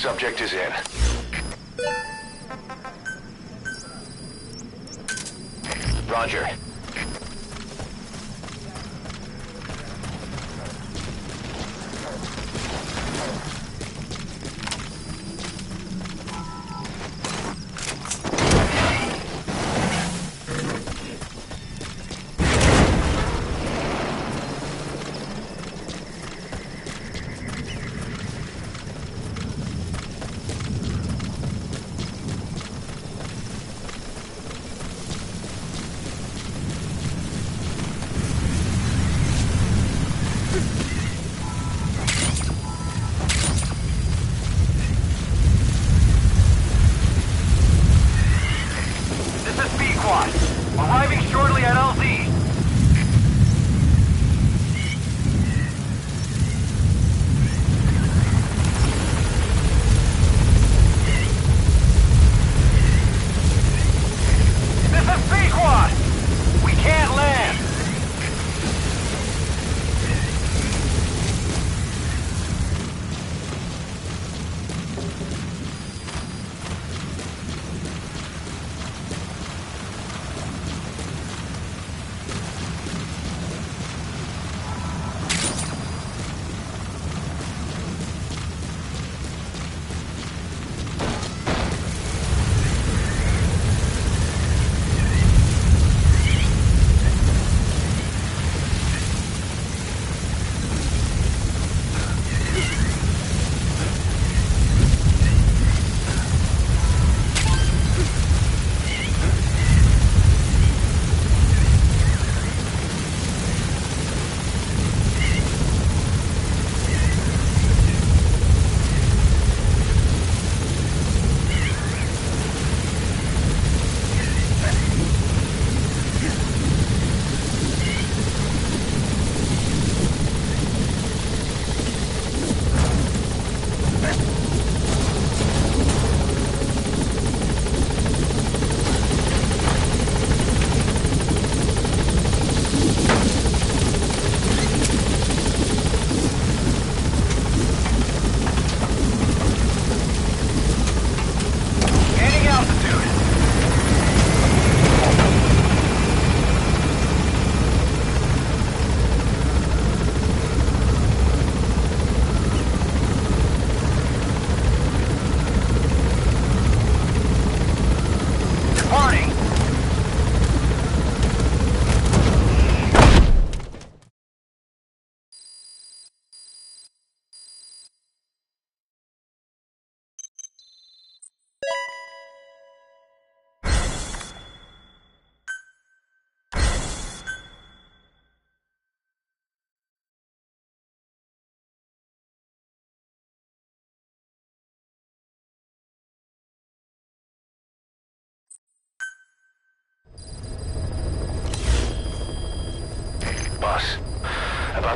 Subject is in. Roger.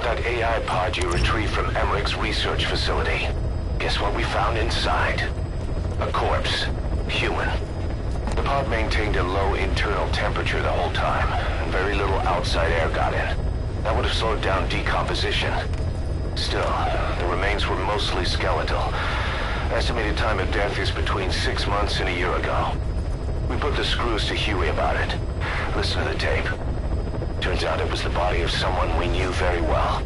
that AI pod you retrieved from Emmerich's research facility. Guess what we found inside? A corpse. Human. The pod maintained a low internal temperature the whole time, and very little outside air got in. That would have slowed down decomposition. Still, the remains were mostly skeletal. Estimated time of death is between 6 months and a year ago. We put the screws to Huey about it. Listen to the tape. Turns out it was the body of someone we knew very well.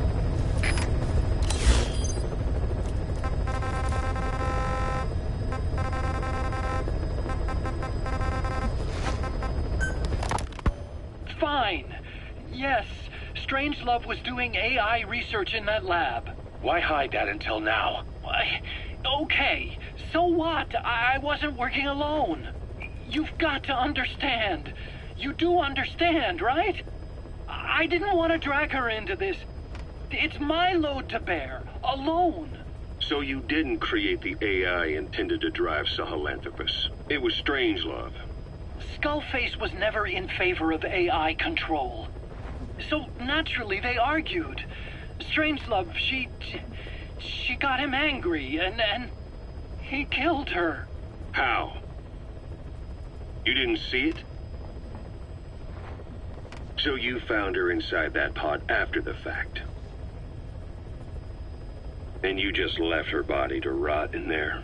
Fine. Yes, Strangelove was doing AI research in that lab. Why hide that until now? Okay, so what? I wasn't working alone. You've got to understand. You do understand, right? I didn't want to drag her into this. It's my load to bear, alone. So you didn't create the AI intended to drive Sahelanthropus. It was Strangelove. Skullface was never in favor of AI control. So naturally they argued. Strangelove, she got him angry and he killed her. How? You didn't see it? So you found her inside that pod after the fact. And you just left her body to rot in there.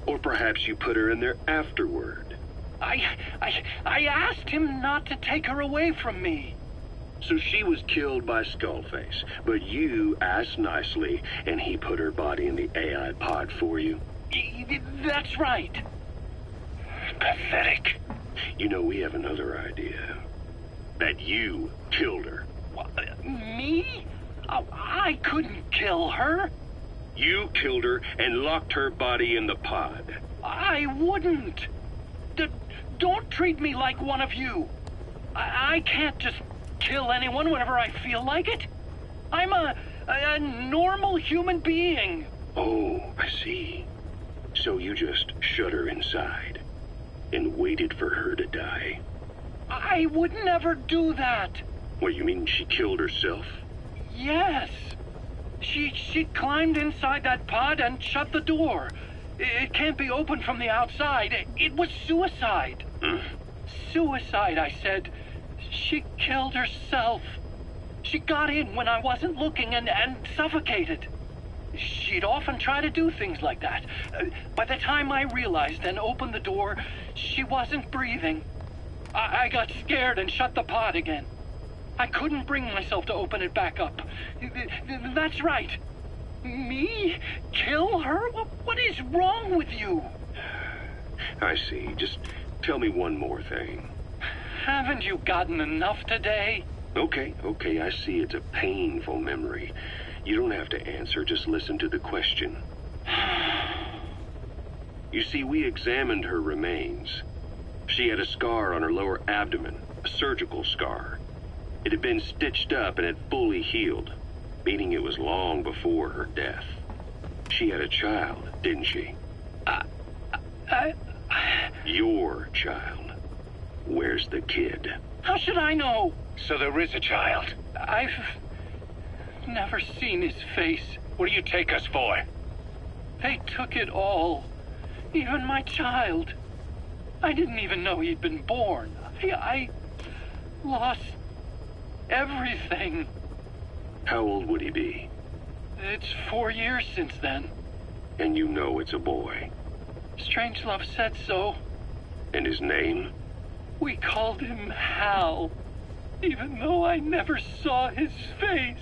Or perhaps you put her in there afterward. I asked him not to take her away from me. So she was killed by Skullface, but you asked nicely, and he put her body in the AI pod for you? That's right. Pathetic. You know, we have another idea. That you killed her. What, me? Oh, I couldn't kill her. You killed her and locked her body in the pod. I wouldn't. Don't treat me like one of you. I can't just kill anyone whenever I feel like it. I'm a normal human being. Oh, I see. So you just shut her inside and waited for her to die. I would never do that. What, you mean she killed herself? Yes. She climbed inside that pod and shut the door. It can't be opened from the outside. It was suicide. Suicide, I said. She killed herself. She got in when I wasn't looking and suffocated. She'd often try to do things like that. By the time I realized and opened the door, she wasn't breathing. I got scared and shut the pod again. I couldn't bring myself to open it back up. That's right. Me? Kill her? What is wrong with you? I see. Just tell me one more thing. Haven't you gotten enough today? Okay, I see it's a painful memory. You don't have to answer, just listen to the question. You see, we examined her remains. She had a scar on her lower abdomen, a surgical scar. It had been stitched up and had fully healed, meaning it was long before her death. She had a child, didn't she? Your child. Where's the kid? How should I know? So there is a child. I've never seen his face. What do you take us for? They took it all. Even my child. I didn't even know he'd been born. I lost everything. How old would he be? It's 4 years since then. And you know it's a boy. Strangelove said so. And his name? We called him Hal, even though I never saw his face.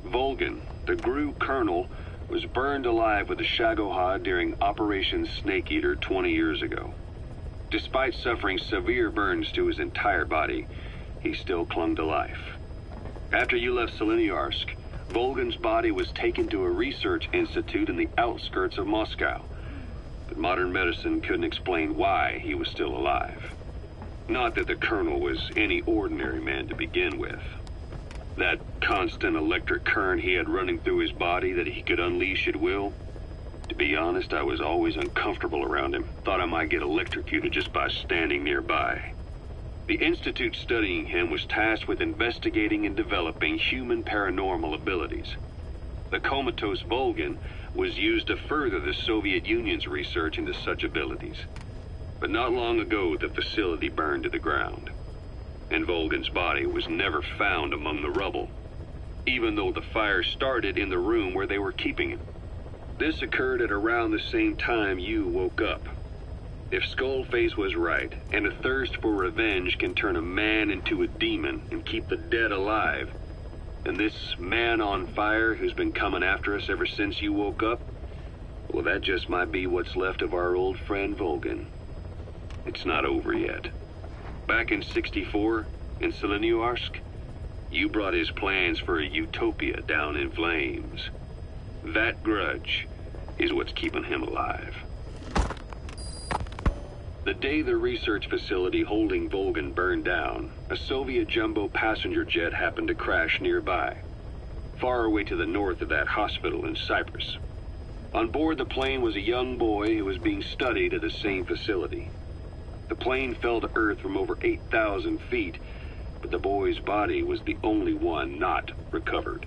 Volgan, the GRU colonel, was burned alive with a Shagohod during Operation Snake Eater 20 years ago. Despite suffering severe burns to his entire body, he still clung to life. After you left Seleniarsk, Volgan's body was taken to a research institute in the outskirts of Moscow, but modern medicine couldn't explain why he was still alive. Not that the Colonel was any ordinary man to begin with. That constant electric current he had running through his body that he could unleash at will, to be honest, I was always uncomfortable around him. Thought I might get electrocuted just by standing nearby. The institute studying him was tasked with investigating and developing human paranormal abilities. The comatose Volgan was used to further the Soviet Union's research into such abilities. But not long ago, the facility burned to the ground, and Volgan's body was never found among the rubble, even though the fire started in the room where they were keeping him. This occurred at around the same time you woke up. If Skullface was right, and a thirst for revenge can turn a man into a demon and keep the dead alive, then this man on fire who's been coming after us ever since you woke up, well, that just might be what's left of our old friend Volgan. It's not over yet. Back in '64, in Seleniarsk, you brought his plans for a utopia down in flames. That grudge is what's keeping him alive. The day the research facility holding Volgan burned down, a Soviet jumbo passenger jet happened to crash nearby, far away to the north of that hospital in Cyprus. On board the plane was a young boy who was being studied at the same facility. The plane fell to Earth from over 8,000 feet, but the boy's body was the only one not recovered.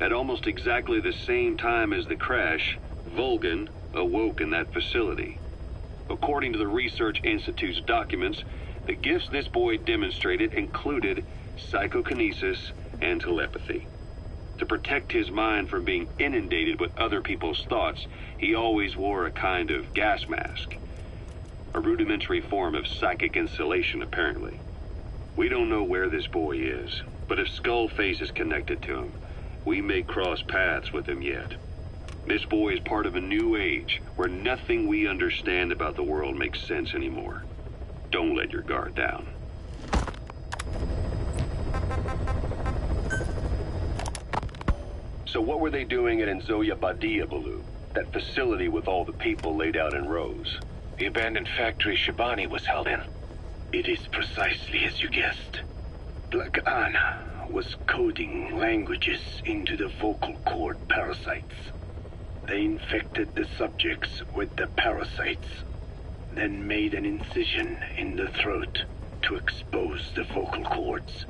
At almost exactly the same time as the crash, Volgan awoke in that facility. According to the Research Institute's documents, the gifts this boy demonstrated included psychokinesis and telepathy. To protect his mind from being inundated with other people's thoughts, he always wore a kind of gas mask. A rudimentary form of psychic insulation, apparently. We don't know where this boy is, but if Skullface is connected to him, we may cross paths with him yet. This boy is part of a new age where nothing we understand about the world makes sense anymore. Don't let your guard down. So what were they doing at Enzoya Badia, Baloo? That facility with all the people laid out in rows? The abandoned factory Shabani was held in. It is precisely as you guessed. Black Anna was coding languages into the vocal cord parasites. They infected the subjects with the parasites, then made an incision in the throat to expose the vocal cords.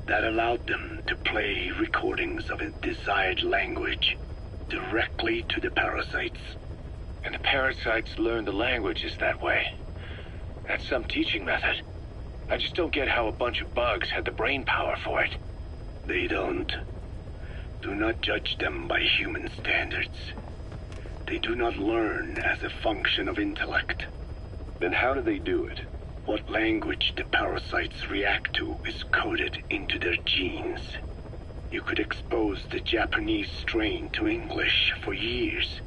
That allowed them to play recordings of a desired language directly to the parasites. And the parasites learn the languages that way. That's some teaching method. I just don't get how a bunch of bugs had the brain power for it. They don't. Do not judge them by human standards. They do not learn as a function of intellect. Then how do they do it? What language the parasites react to is coded into their genes. You could expose the Japanese strain to English for years,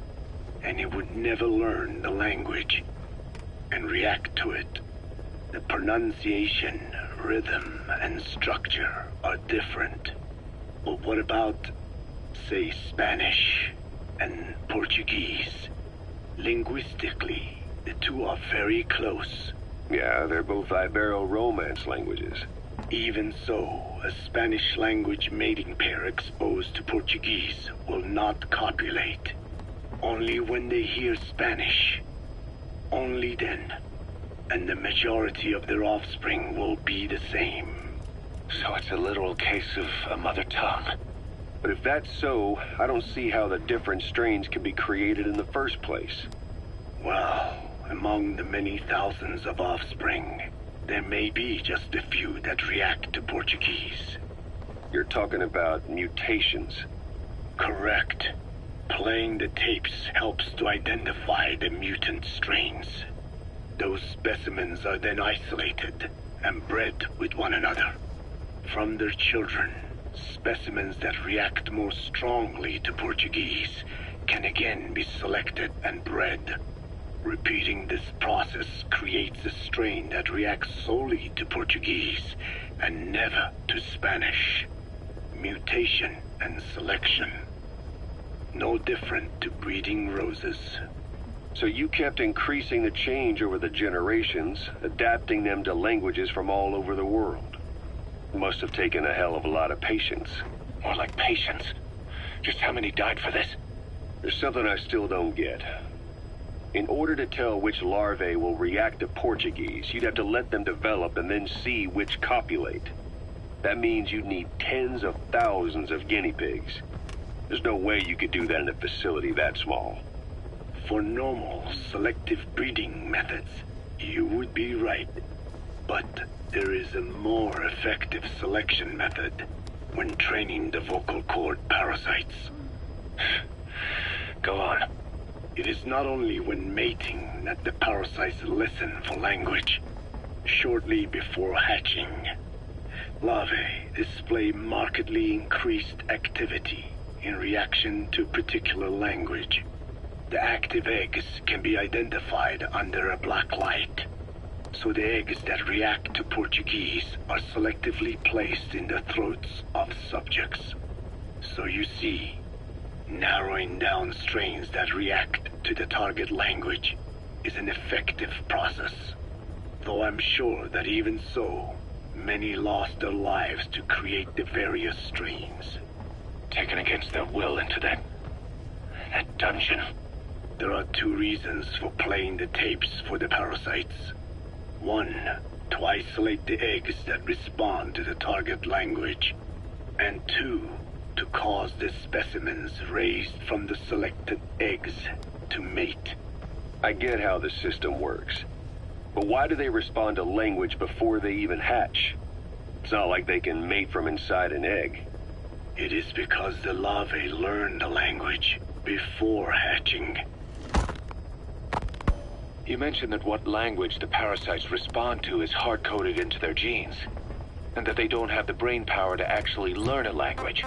and it would never learn the language and react to it. The pronunciation, rhythm, and structure are different. But what about, say, Spanish and Portuguese? Linguistically, the two are very close. Yeah, they're both Ibero-Romance languages. Even so, a Spanish language mating pair exposed to Portuguese will not copulate. Only when they hear Spanish. Only then. And the majority of their offspring will be the same. So it's a literal case of a mother tongue. But if that's so, I don't see how the different strains could be created in the first place. Well, among the many thousands of offspring, there may be just a few that react to Portuguese. You're talking about mutations. Correct. Playing the tapes helps to identify the mutant strains. Those specimens are then isolated and bred with one another. From their children, specimens that react more strongly to Portuguese can again be selected and bred. Repeating this process creates a strain that reacts solely to Portuguese and never to Spanish. Mutation and selection. No different to breeding roses. So you kept increasing the change over the generations, adapting them to languages from all over the world. Must have taken a hell of a lot of patience. More like patience. Just how many died for this? There's something I still don't get. In order to tell which larvae will react to Portuguese, you'd have to let them develop and then see which copulate. That means you'd need tens of thousands of guinea pigs. There's no way you could do that in a facility that small. For normal selective breeding methods, you would be right. But there is a more effective selection method when training the vocal cord parasites. Go on. It is not only when mating that the parasites listen for language. Shortly before hatching, larvae display markedly increased activity in reaction to particular language. The active eggs can be identified under a black light, so the eggs that react to Portuguese are selectively placed in the throats of subjects. So you see, narrowing down strains that react to the target language is an effective process. Though I'm sure that even so, many lost their lives to create the various strains. Taken against their will into that dungeon. There are two reasons for playing the tapes for the parasites. One, to isolate the eggs that respond to the target language. And two, to cause the specimens raised from the selected eggs to mate. I get how the system works. But why do they respond to language before they even hatch? It's not like they can mate from inside an egg. It is because the larvae learn the language before hatching. You mentioned that what language the parasites respond to is hard-coded into their genes, and that they don't have the brain power to actually learn a language.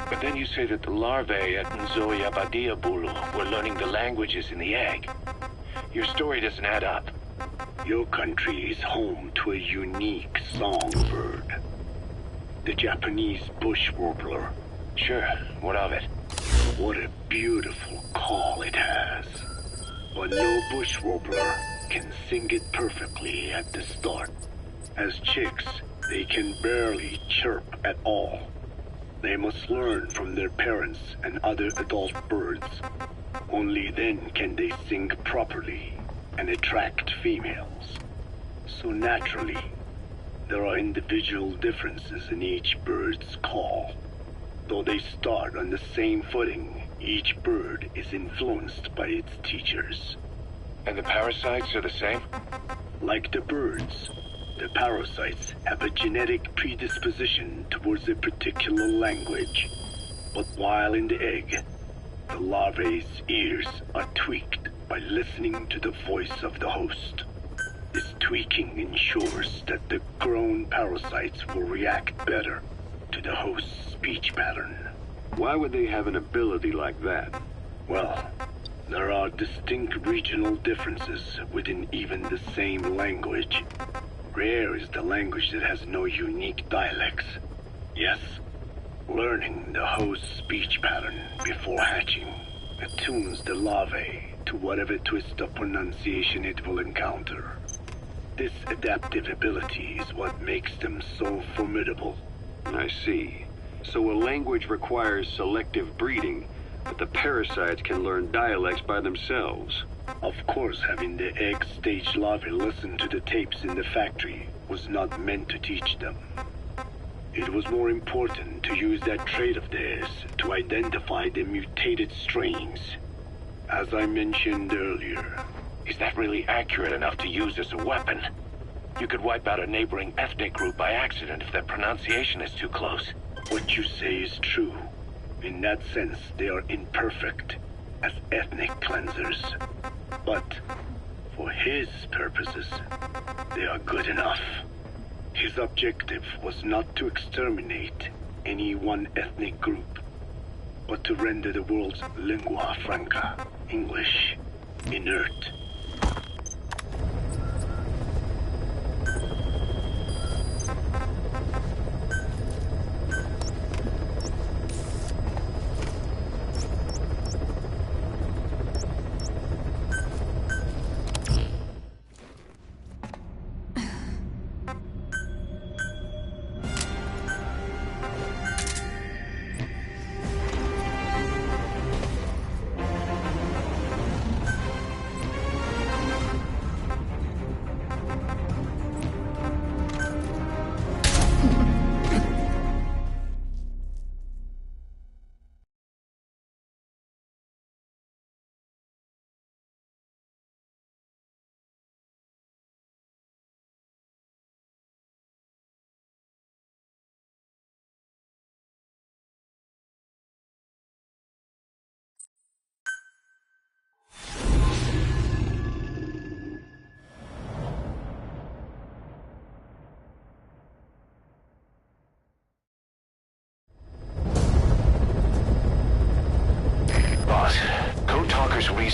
But then you say that the larvae at Nzoia Badia Bulu were learning the languages in the egg. Your story doesn't add up. Your country is home to a unique songbird. The Japanese bush warbler. Sure, what of it? What a beautiful call it has. But no bush warbler can sing it perfectly at the start. As chicks, they can barely chirp at all. They must learn from their parents and other adult birds. Only then can they sing properly and attract females. So naturally, there are individual differences in each bird's call. Though they start on the same footing, each bird is influenced by its teachers. And the parasites are the same? Like the birds, the parasites have a genetic predisposition towards a particular language. But while in the egg, the larvae's ears are tweaked by listening to the voice of the host. This tweaking ensures that the grown parasites will react better to the host's speech pattern. Why would they have an ability like that? Well, there are distinct regional differences within even the same language. Rare is the language that has no unique dialects. Yes, learning the host's speech pattern before hatching attunes the larvae to whatever twist of pronunciation it will encounter. This adaptive ability is what makes them so formidable. I see. So a language requires selective breeding, but the parasites can learn dialects by themselves. Of course, having the egg-stage larvae listen to the tapes in the factory was not meant to teach them. It was more important to use that trait of theirs to identify the mutated strains. As I mentioned earlier. Is that really accurate enough to use as a weapon? You could wipe out a neighboring ethnic group by accident if their pronunciation is too close. What you say is true. In that sense, they are imperfect as ethnic cleansers. But for his purposes, they are good enough. His objective was not to exterminate any one ethnic group, but to render the world's lingua franca, English, inert.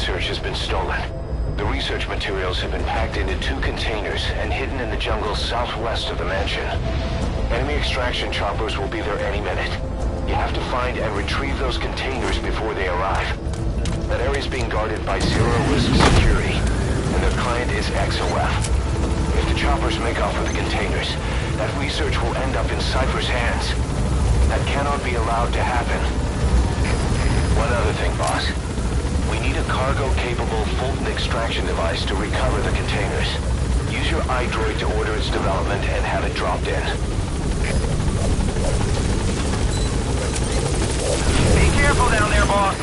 research has been stolen. The research materials have been packed into 2 containers and hidden in the jungle southwest of the mansion. Enemy extraction choppers will be there any minute. You have to find and retrieve those containers before they arrive. That area is being guarded by zero-risk security, and their client is XOF. If the choppers make off with the containers, that research will end up in Cypher's hands. That cannot be allowed to happen. One other thing, boss. We need a cargo-capable Fulton extraction device to recover the containers. Use your iDroid to order its development and have it dropped in. Be careful down there, boss.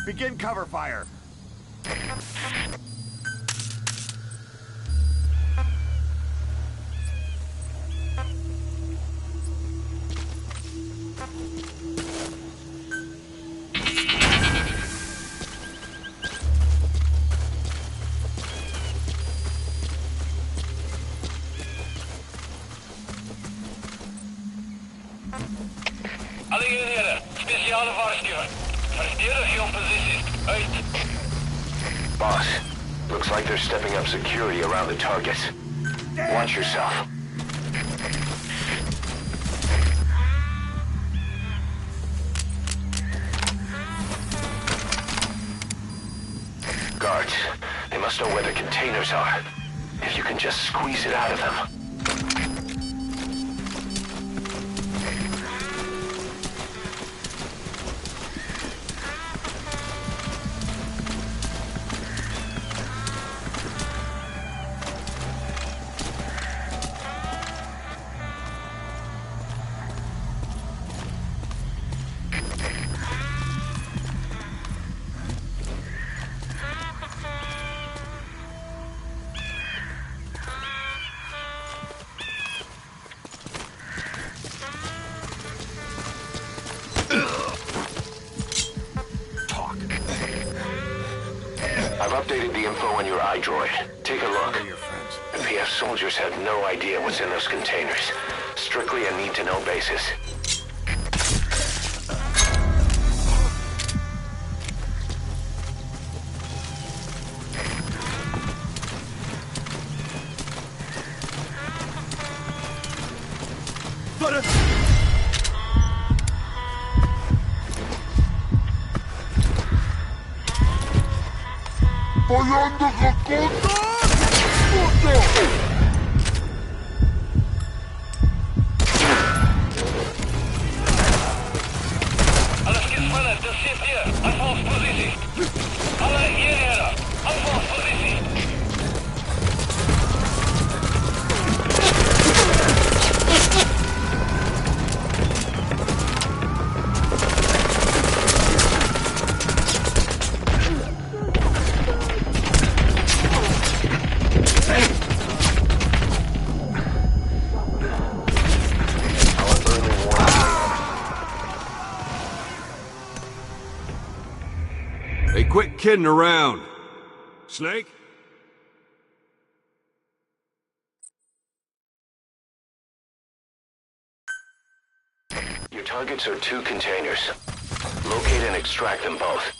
Begin cover fire. Alle eenhede, speciale waarschuwing. Verdedig je posities. Uit. Boss, looks like they're stepping up security around the target. Watch yourself. Guards, they must know where the containers are. If you can just squeeze it out of them. I've updated the info on your iDroid. Take a look. The PF soldiers have no idea what's in those containers. Strictly a need-to-know basis. Payando Hakota! Puto! Alles gespannen, das sind wir. Anfangspositie. Alle eenhede, Anfangspositie. kidding around. Snake? Your targets are 2 containers. Locate and extract them both.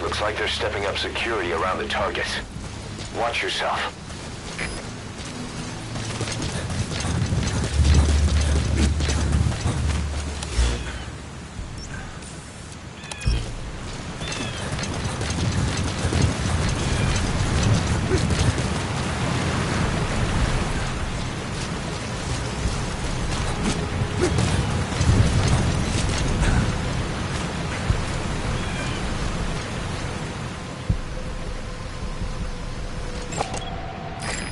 Looks like they're stepping up security around the targets. Watch yourself.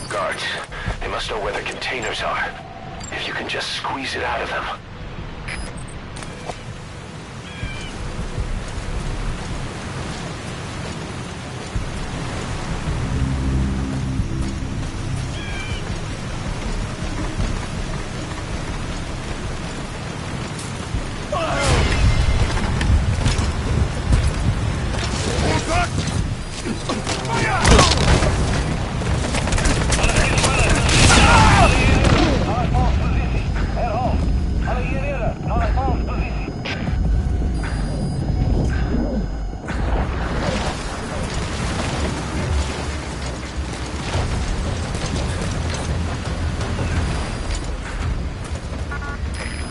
Guards, they must know where the containers are. If you can just squeeze it out of them.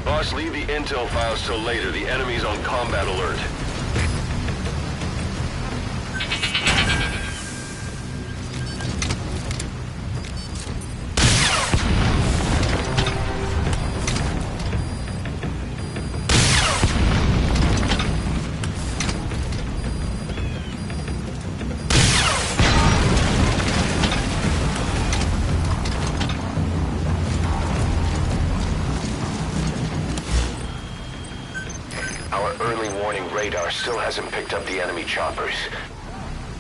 Boss, leave the intel files till later. The enemy's on combat alert. Our early warning radar still hasn't picked up the enemy choppers.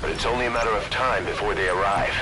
But it's only a matter of time before they arrive.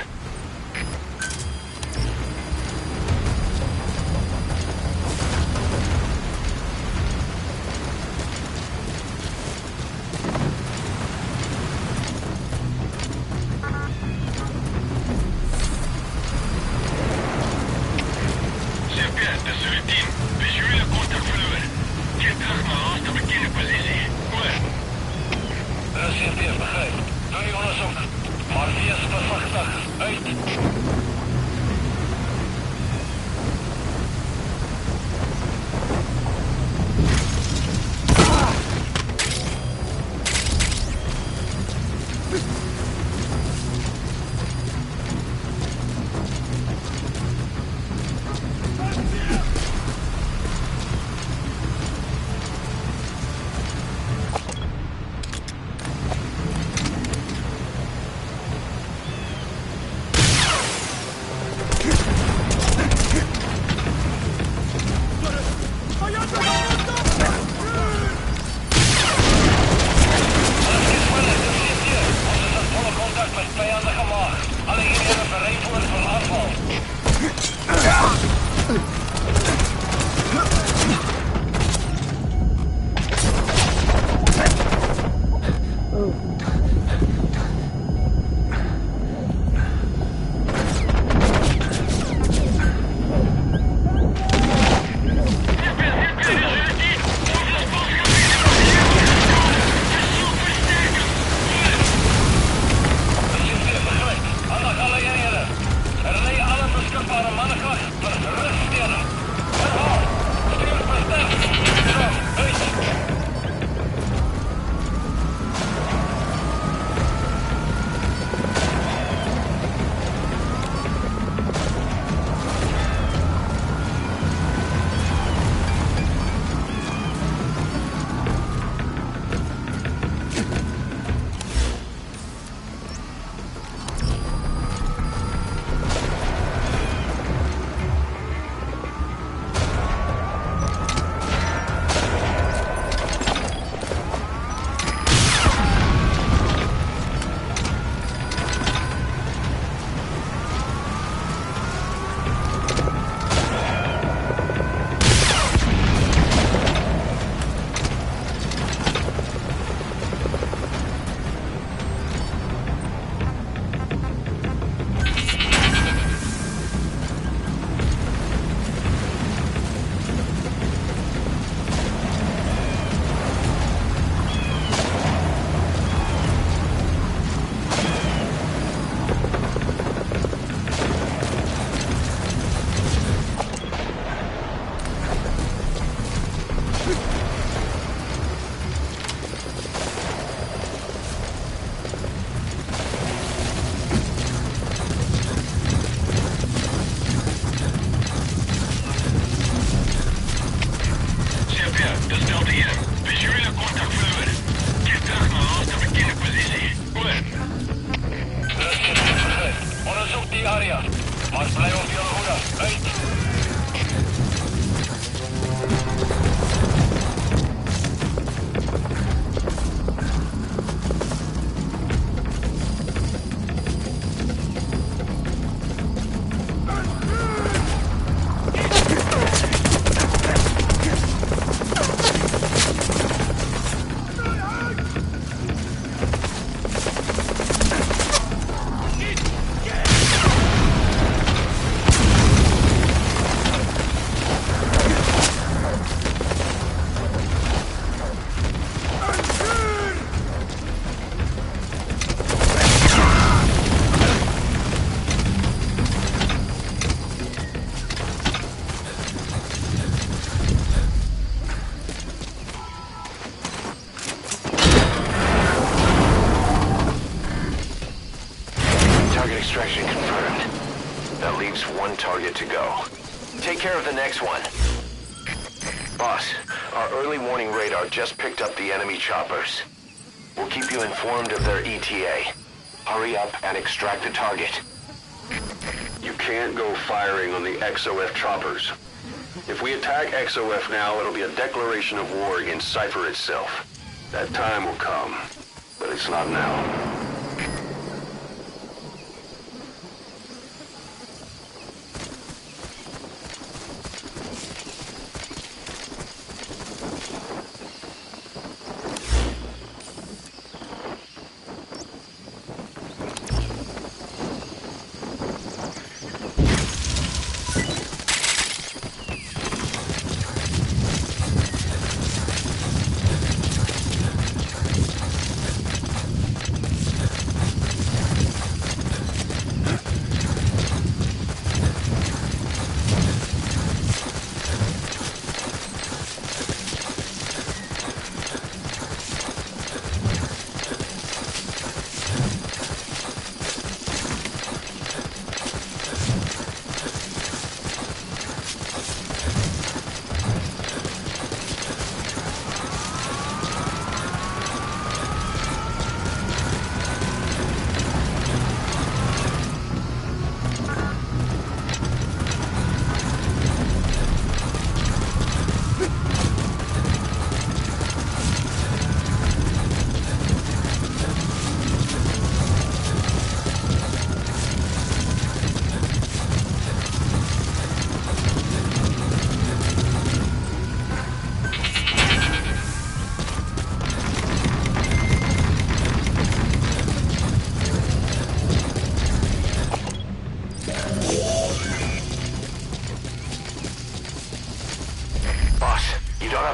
leaves one target to go. Take care of the next one. Boss, our early warning radar just picked up the enemy choppers. We'll keep you informed of their ETA. Hurry up and extract the target. You can't go firing on the XOF choppers. If we attack XOF now, it'll be a declaration of war against Cypher itself. That time will come, but it's not now.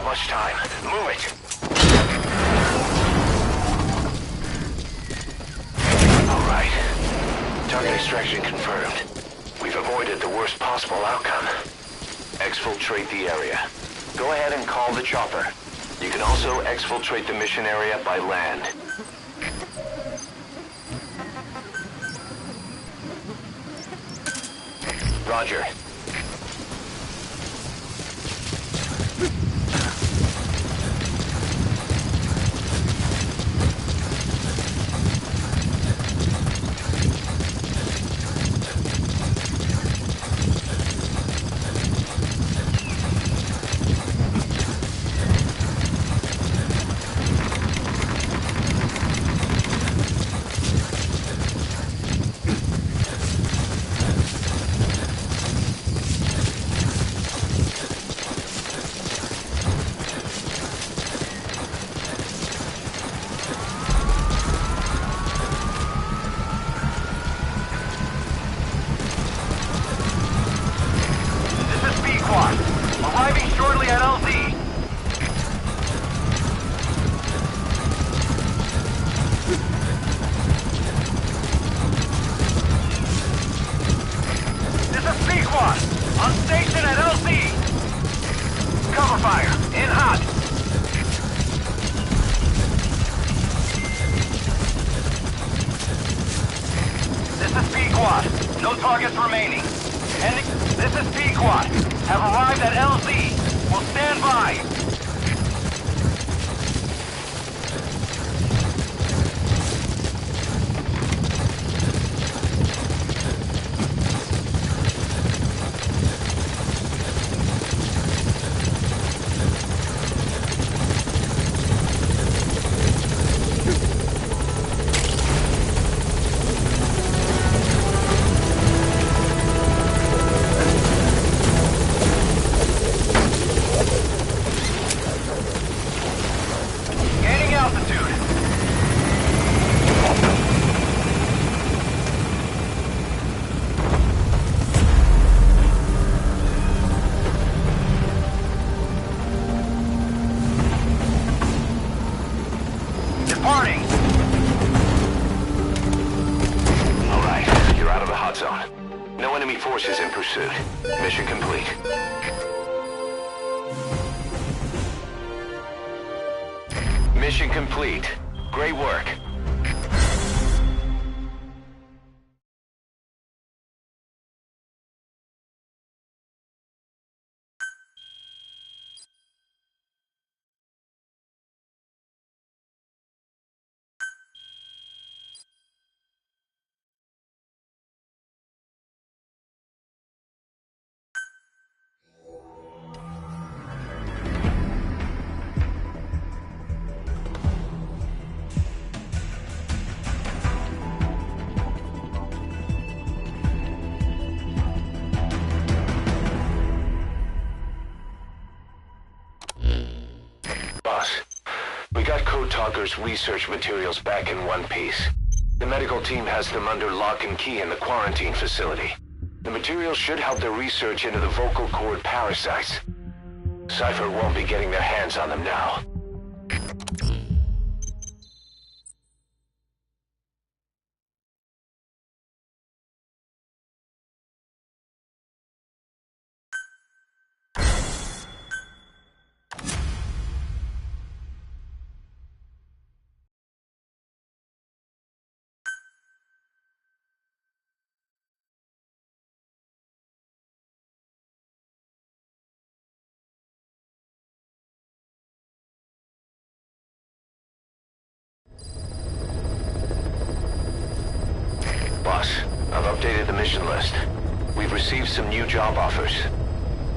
Much time. Move it. All right. Target extraction confirmed. We've avoided the worst possible outcome. Exfiltrate the area. Go ahead and call the chopper. You can also exfiltrate the mission area by land. Roger. Arriving shortly at LZ. This is Pequod, on station at LZ. Cover fire, in hot. This is Pequod, no targets remaining. This is Pequod. Have arrived at LZ. Will stand by. Departing! Alright, you're out of the hot zone. No enemy forces in pursuit. Mission complete. Mission complete. Great work. Code Talker's research materials back in one piece. The medical team has them under lock and key in the quarantine facility. The materials should help their research into the vocal cord parasites. Cypher won't be getting their hands on them now. Boss, I've updated the mission list. We've received some new job offers.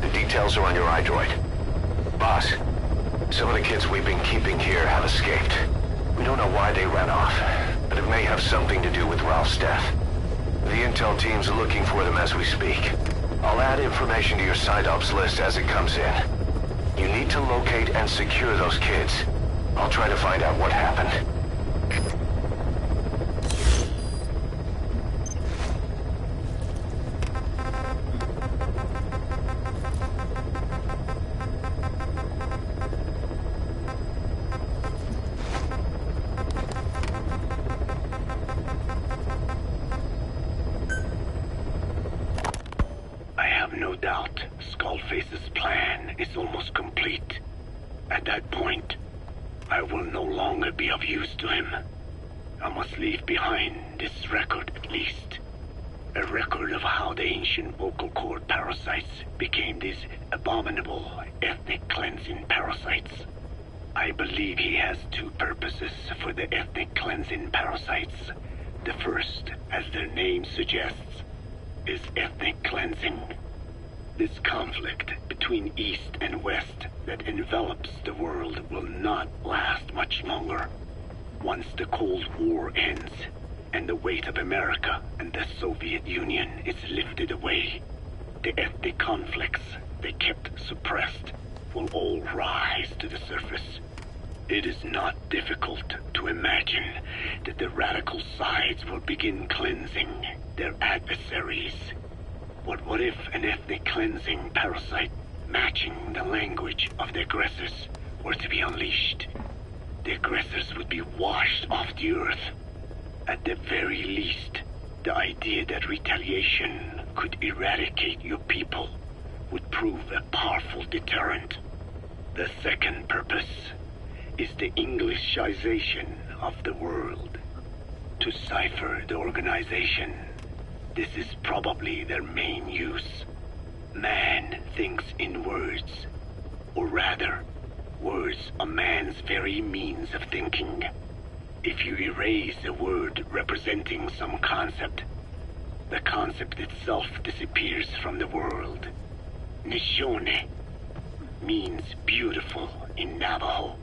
The details are on your iDroid. Boss, some of the kids we've been keeping here have escaped. We don't know why they ran off, but it may have something to do with Ralph's death. The intel team's looking for them as we speak. I'll add information to your side ops list as it comes in. You need to locate and secure those kids. I'll try to find out what happened. No doubt, Skullface's plan is almost complete. At that point, I will no longer be of use to him. I must leave behind this record at least. A record of how the ancient vocal cord parasites became these abominable ethnic cleansing parasites. I believe he has two purposes for the ethnic cleansing parasites. The first, as their name suggests, is ethnic cleansing. This conflict between East and West that envelops the world will not last much longer. Once the Cold War ends, and the weight of America and the Soviet Union is lifted away, the ethnic conflicts they kept suppressed will all rise to the surface. It is not difficult to imagine that the radical sides will begin cleansing their adversaries. But what if an ethnic cleansing parasite matching the language of the aggressors were to be unleashed? The aggressors would be washed off the earth. At the very least, the idea that retaliation could eradicate your people would prove a powerful deterrent. The second purpose is the Englishization of the world. To cipher the organization, this is probably their main use. Man thinks in words, or rather, words are man's very means of thinking. If you erase a word representing some concept, the concept itself disappears from the world. Nishone means beautiful in Navajo,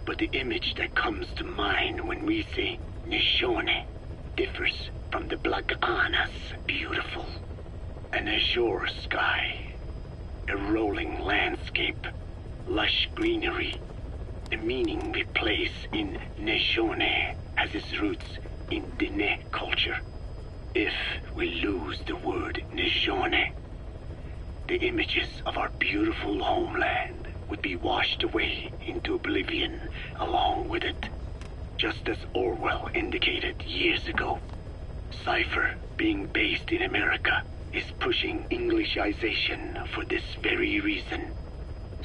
but the image that comes to mind when we say Nishone differs from the Blagana's beautiful. An azure sky, a rolling landscape, lush greenery. The meaning we place in Nishone has its roots in Dene culture. If we lose the word Nishone, the images of our beautiful homeland would be washed away into oblivion along with it, just as Orwell indicated years ago. Cipher, being based in America, is pushing Englishization for this very reason.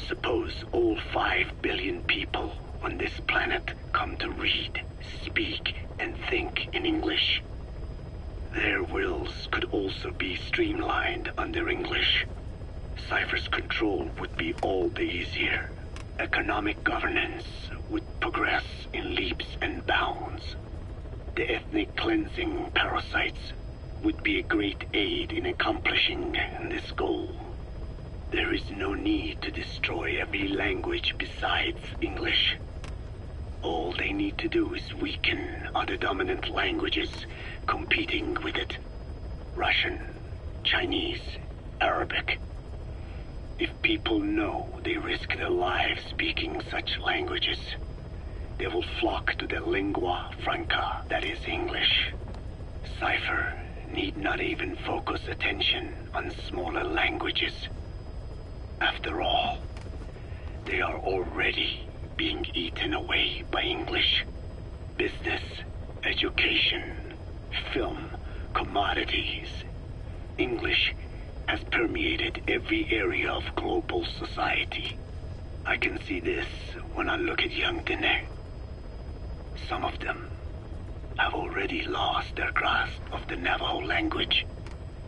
Suppose all 5 billion people on this planet come to read, speak, and think in English. Their wills could also be streamlined under English. Cipher's control would be all the easier. Economic governance would progress in leaps and bounds. The ethnic cleansing parasites would be a great aid in accomplishing this goal. There is no need to destroy every language besides English. All they need to do is weaken other dominant languages competing with it. Russian, Chinese, Arabic. If people know they risk their lives speaking such languages, they will flock to the lingua franca, that is English. Cipher need not even focus attention on smaller languages. After all, they are already being eaten away by English. Business, education, film, commodities. English has permeated every area of global society. I can see this when I look at young Dene. Some of them have already lost their grasp of the Navajo language.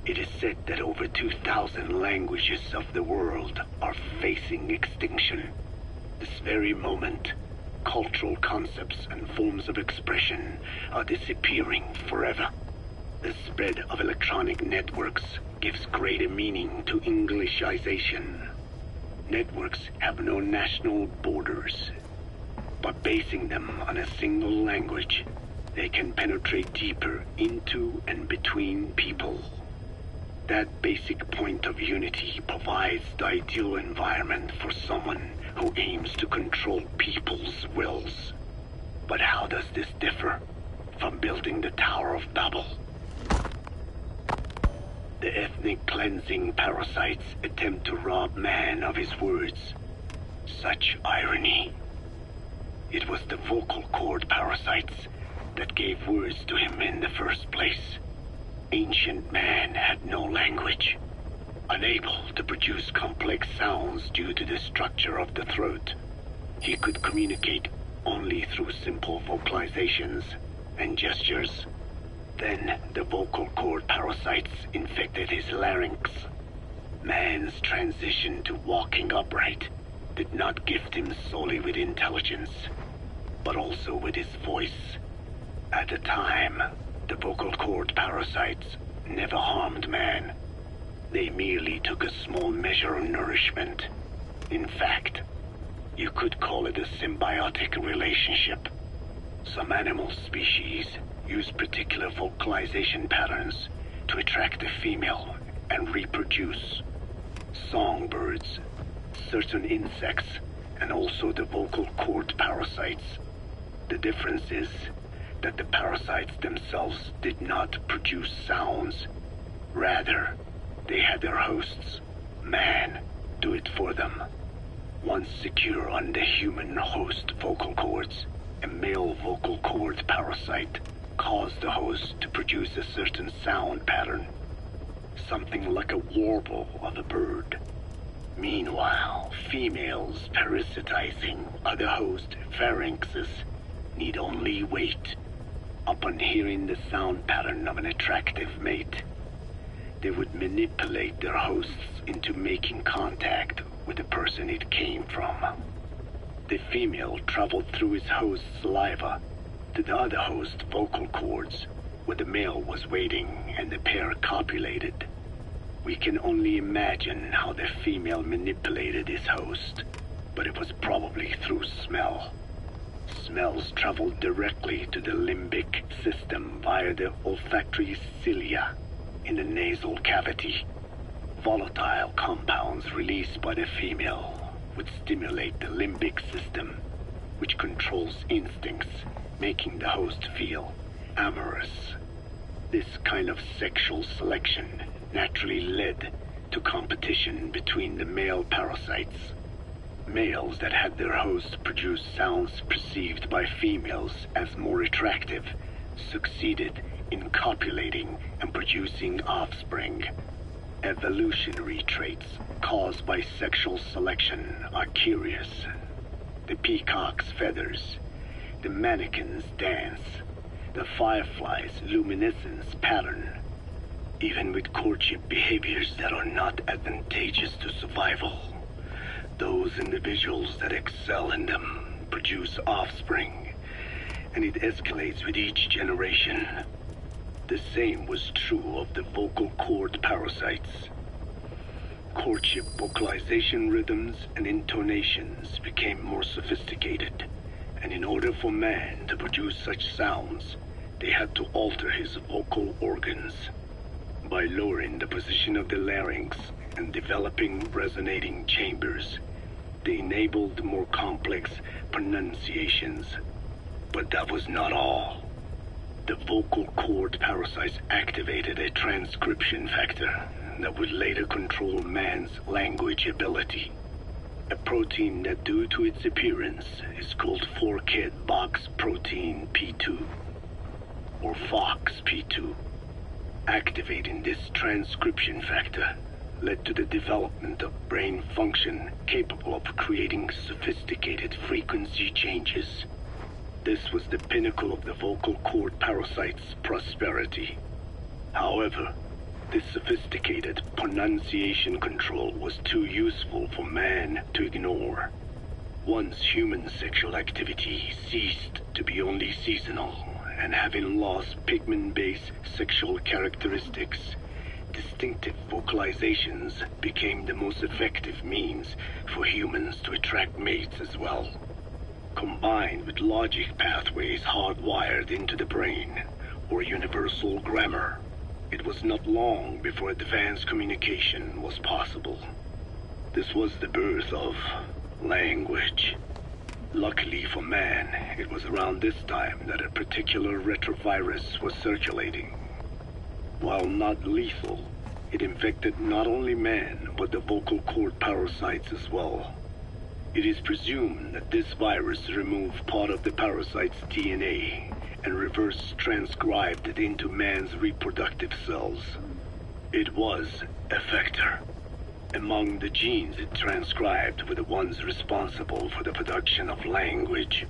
It is said that over 2,000 languages of the world are facing extinction. This very moment, cultural concepts and forms of expression are disappearing forever. The spread of electronic networks gives greater meaning to Englishization. Networks have no national borders. By basing them on a single language, they can penetrate deeper into and between people. That basic point of unity provides the ideal environment for someone who aims to control people's wills. But how does this differ from building the Tower of Babel? The ethnic cleansing parasites attempt to rob man of his words. Such irony. It was the vocal cord parasites that gave words to him in the first place. Ancient man had no language, unable to produce complex sounds due to the structure of the throat. He could communicate only through simple vocalizations and gestures. Then the vocal cord parasites infected his larynx. Man's transition to walking upright did not gift him solely with intelligence, but also with his voice. At the time, the vocal cord parasites never harmed man. They merely took a small measure of nourishment. In fact, you could call it a symbiotic relationship. Some animal species use particular vocalization patterns to attract a female and reproduce. Songbirds, certain insects, and also the vocal cord parasites. The difference is that the parasites themselves did not produce sounds. Rather, they had their hosts, man, do it for them. Once secure on the human host vocal cords, a male vocal cord parasite caused the host to produce a certain sound pattern, something like a warble of a bird. Meanwhile, females parasitizing other host pharynxes need only wait. Upon hearing the sound pattern of an attractive mate, they would manipulate their hosts into making contact with the person it came from. The female traveled through his host's saliva to the other host's vocal cords, where the male was waiting, and the pair copulated. We can only imagine how the female manipulated his host, but it was probably through smell. Smells traveled directly to the limbic system via the olfactory cilia in the nasal cavity. Volatile compounds released by the female would stimulate the limbic system, which controls instincts, making the host feel amorous. This kind of sexual selection naturally led to competition between the male parasites. Males that had their hosts produce sounds perceived by females as more attractive succeeded in copulating and producing offspring. Evolutionary traits caused by sexual selection are curious. The peacock's feathers, the mannequin's dance, the firefly's luminescence pattern. Even with courtship behaviors that are not advantageous to survival, those individuals that excel in them produce offspring, and it escalates with each generation. The same was true of the vocal cord parasites. Courtship vocalization rhythms and intonations became more sophisticated, and in order for man to produce such sounds, they had to alter his vocal organs. By lowering the position of the larynx and developing resonating chambers, they enabled more complex pronunciations. But that was not all. The vocal cord parasites activated a transcription factor that would later control man's language ability. A protein that, due to its appearance, is called forkhead box protein P2, or FOXP2. Activating this transcription factor led to the development of brain function capable of creating sophisticated frequency changes. This was the pinnacle of the vocal cord parasite's prosperity. However, this sophisticated pronunciation control was too useful for man to ignore. Once human sexual activity ceased to be only seasonal, and having lost pigment-based sexual characteristics, distinctive vocalizations became the most effective means for humans to attract mates as well. Combined with logic pathways hardwired into the brain, or universal grammar, it was not long before advanced communication was possible. This was the birth of language. Luckily for man, it was around this time that a particular retrovirus was circulating. While not lethal, it infected not only man, but the vocal cord parasites as well. It is presumed that this virus removed part of the parasite's DNA and reverse transcribed it into man's reproductive cells. It was a vector. Among the genes it transcribed were the ones responsible for the production of language.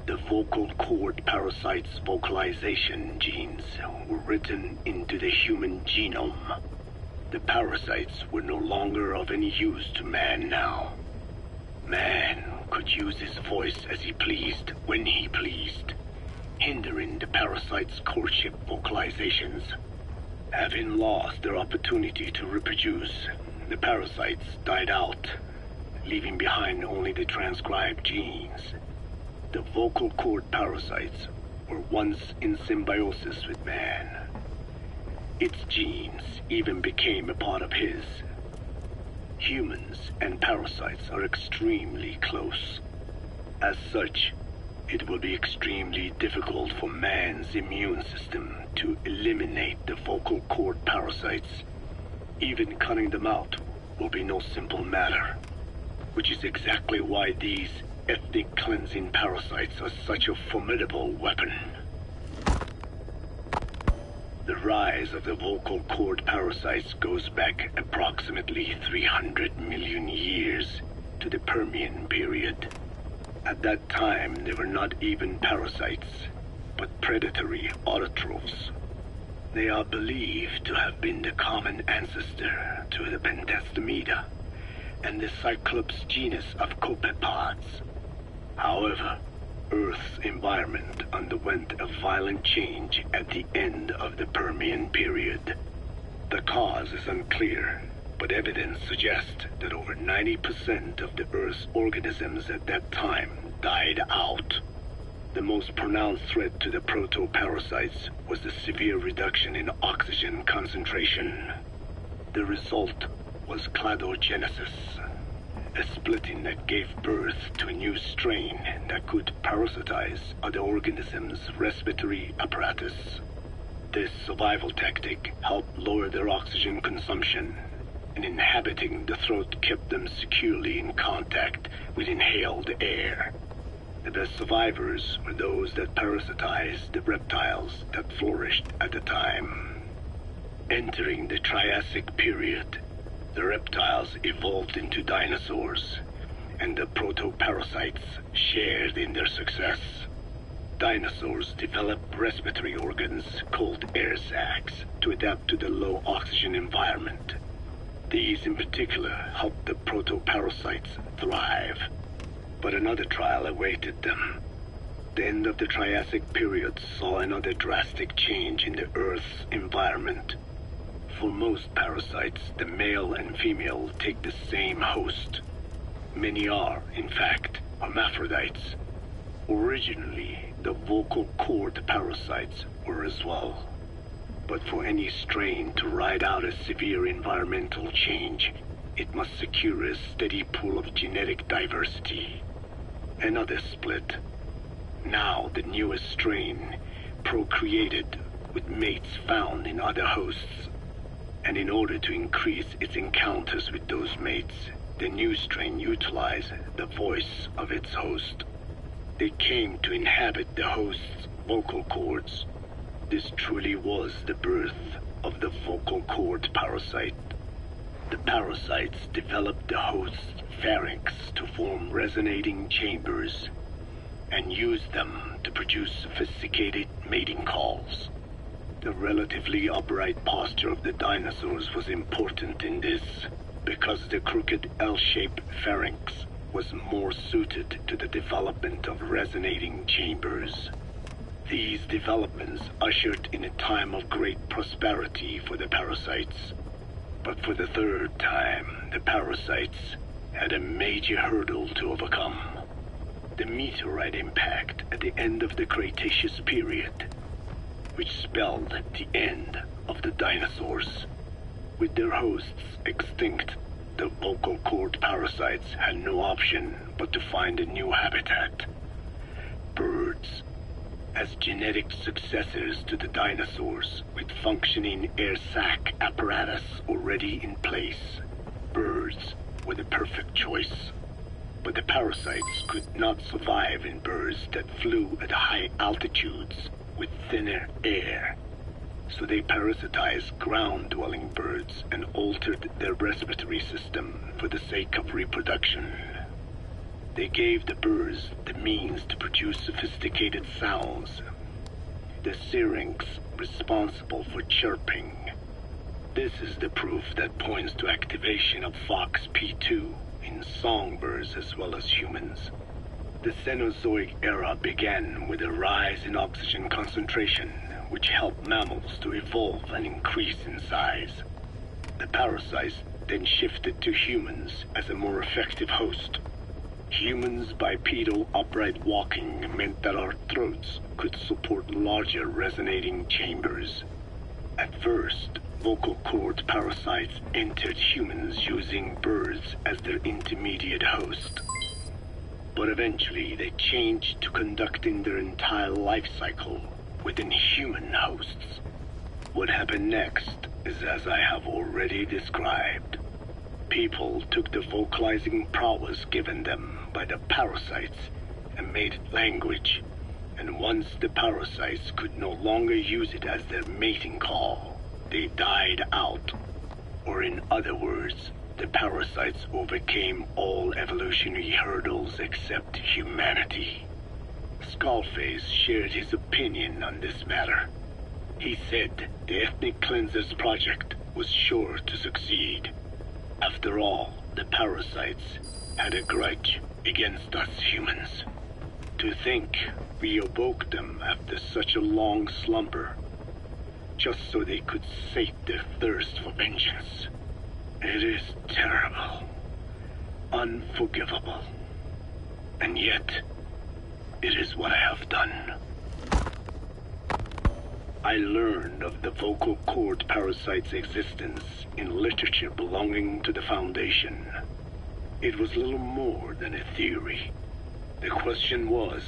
The vocal cord parasite's vocalization genes were written into the human genome. The parasites were no longer of any use to man now. Man could use his voice as he pleased when he pleased, hindering the parasite's courtship vocalizations. Having lost their opportunity to reproduce, the parasites died out, leaving behind only the transcribed genes. The vocal cord parasites were once in symbiosis with man. Its genes even became a part of his. Humans and parasites are extremely close. As such, it will be extremely difficult for man's immune system to eliminate the vocal cord parasites. Even cutting them out will be no simple matter, which is exactly why these ethnic cleansing parasites are such a formidable weapon. The rise of the vocal cord parasites goes back approximately 300 million years to the Permian period. At that time, they were not even parasites, but predatory autotrophs. They are believed to have been the common ancestor to the pentastomida and the cyclops genus of copepods. However, Earth's environment underwent a violent change at the end of the Permian period. The cause is unclear, but evidence suggests that over 90% of the Earth's organisms at that time died out. The most pronounced threat to the proto-parasites was the severe reduction in oxygen concentration. The result was cladogenesis, a splitting that gave birth to a new strain that could parasitize other organisms' respiratory apparatus. This survival tactic helped lower their oxygen consumption, and inhabiting the throat kept them securely in contact with inhaled air. The best survivors were those that parasitized the reptiles that flourished at the time. Entering the Triassic period, the reptiles evolved into dinosaurs, and the proto-parasites shared in their success. Dinosaurs developed respiratory organs called air sacs to adapt to the low oxygen environment. These in particular helped the proto-parasites thrive. But another trial awaited them. The end of the Triassic period saw another drastic change in the Earth's environment. For most parasites, the male and female take the same host. Many are, in fact, hermaphrodites. Originally, the vocal cord parasites were as well. But for any strain to ride out a severe environmental change, it must secure a steady pool of genetic diversity. Another split. Now of the newest strain procreated with mates found in other hosts. And in order to increase its encounters with those mates, the new strain utilized the voice of its host. They came to inhabit the host's vocal cords. This truly was the birth of the vocal cord parasite. The parasites developed the host's pharynx to form resonating chambers and used them to produce sophisticated mating calls. The relatively upright posture of the dinosaurs was important in this, because the crooked L-shaped pharynx was more suited to the development of resonating chambers. These developments ushered in a time of great prosperity for the parasites. But for the third time, the parasites had a major hurdle to overcome. The meteorite impact at the end of the Cretaceous period, which spelled the end of the dinosaurs. With their hosts extinct, the vocal cord parasites had no option but to find a new habitat. Birds. As genetic successors to the dinosaurs, with functioning air sac apparatus already in place, birds were the perfect choice. But the parasites could not survive in birds that flew at high altitudes with thinner air. So they parasitized ground-dwelling birds and altered their respiratory system for the sake of reproduction. They gave the birds the means to produce sophisticated sounds. The syrinx responsible for chirping. This is the proof that points to activation of FOXP2 in songbirds as well as humans. The Cenozoic era began with a rise in oxygen concentration, which helped mammals to evolve and increase in size. The parasites then shifted to humans as a more effective host. Humans' bipedal upright walking meant that our throats could support larger resonating chambers. At first, vocal cord parasites entered humans using birds as their intermediate host. But eventually they changed to conducting their entire life cycle within human hosts. What happened next is as I have already described. People took the vocalizing prowess given them by the parasites and made it language, and once the parasites could no longer use it as their mating call, they died out. Or in other words, the parasites overcame all evolutionary hurdles except humanity. Skullface shared his opinion on this matter. He said the Ethnic Cleansers Project was sure to succeed. After all, the parasites had a grudge against us humans. To think we awoke them after such a long slumber, just so they could sate their thirst for vengeance. It is terrible, unforgivable, and yet it is what I have done. I learned of the vocal cord parasite's existence in literature belonging to the Foundation. It was little more than a theory. The question was,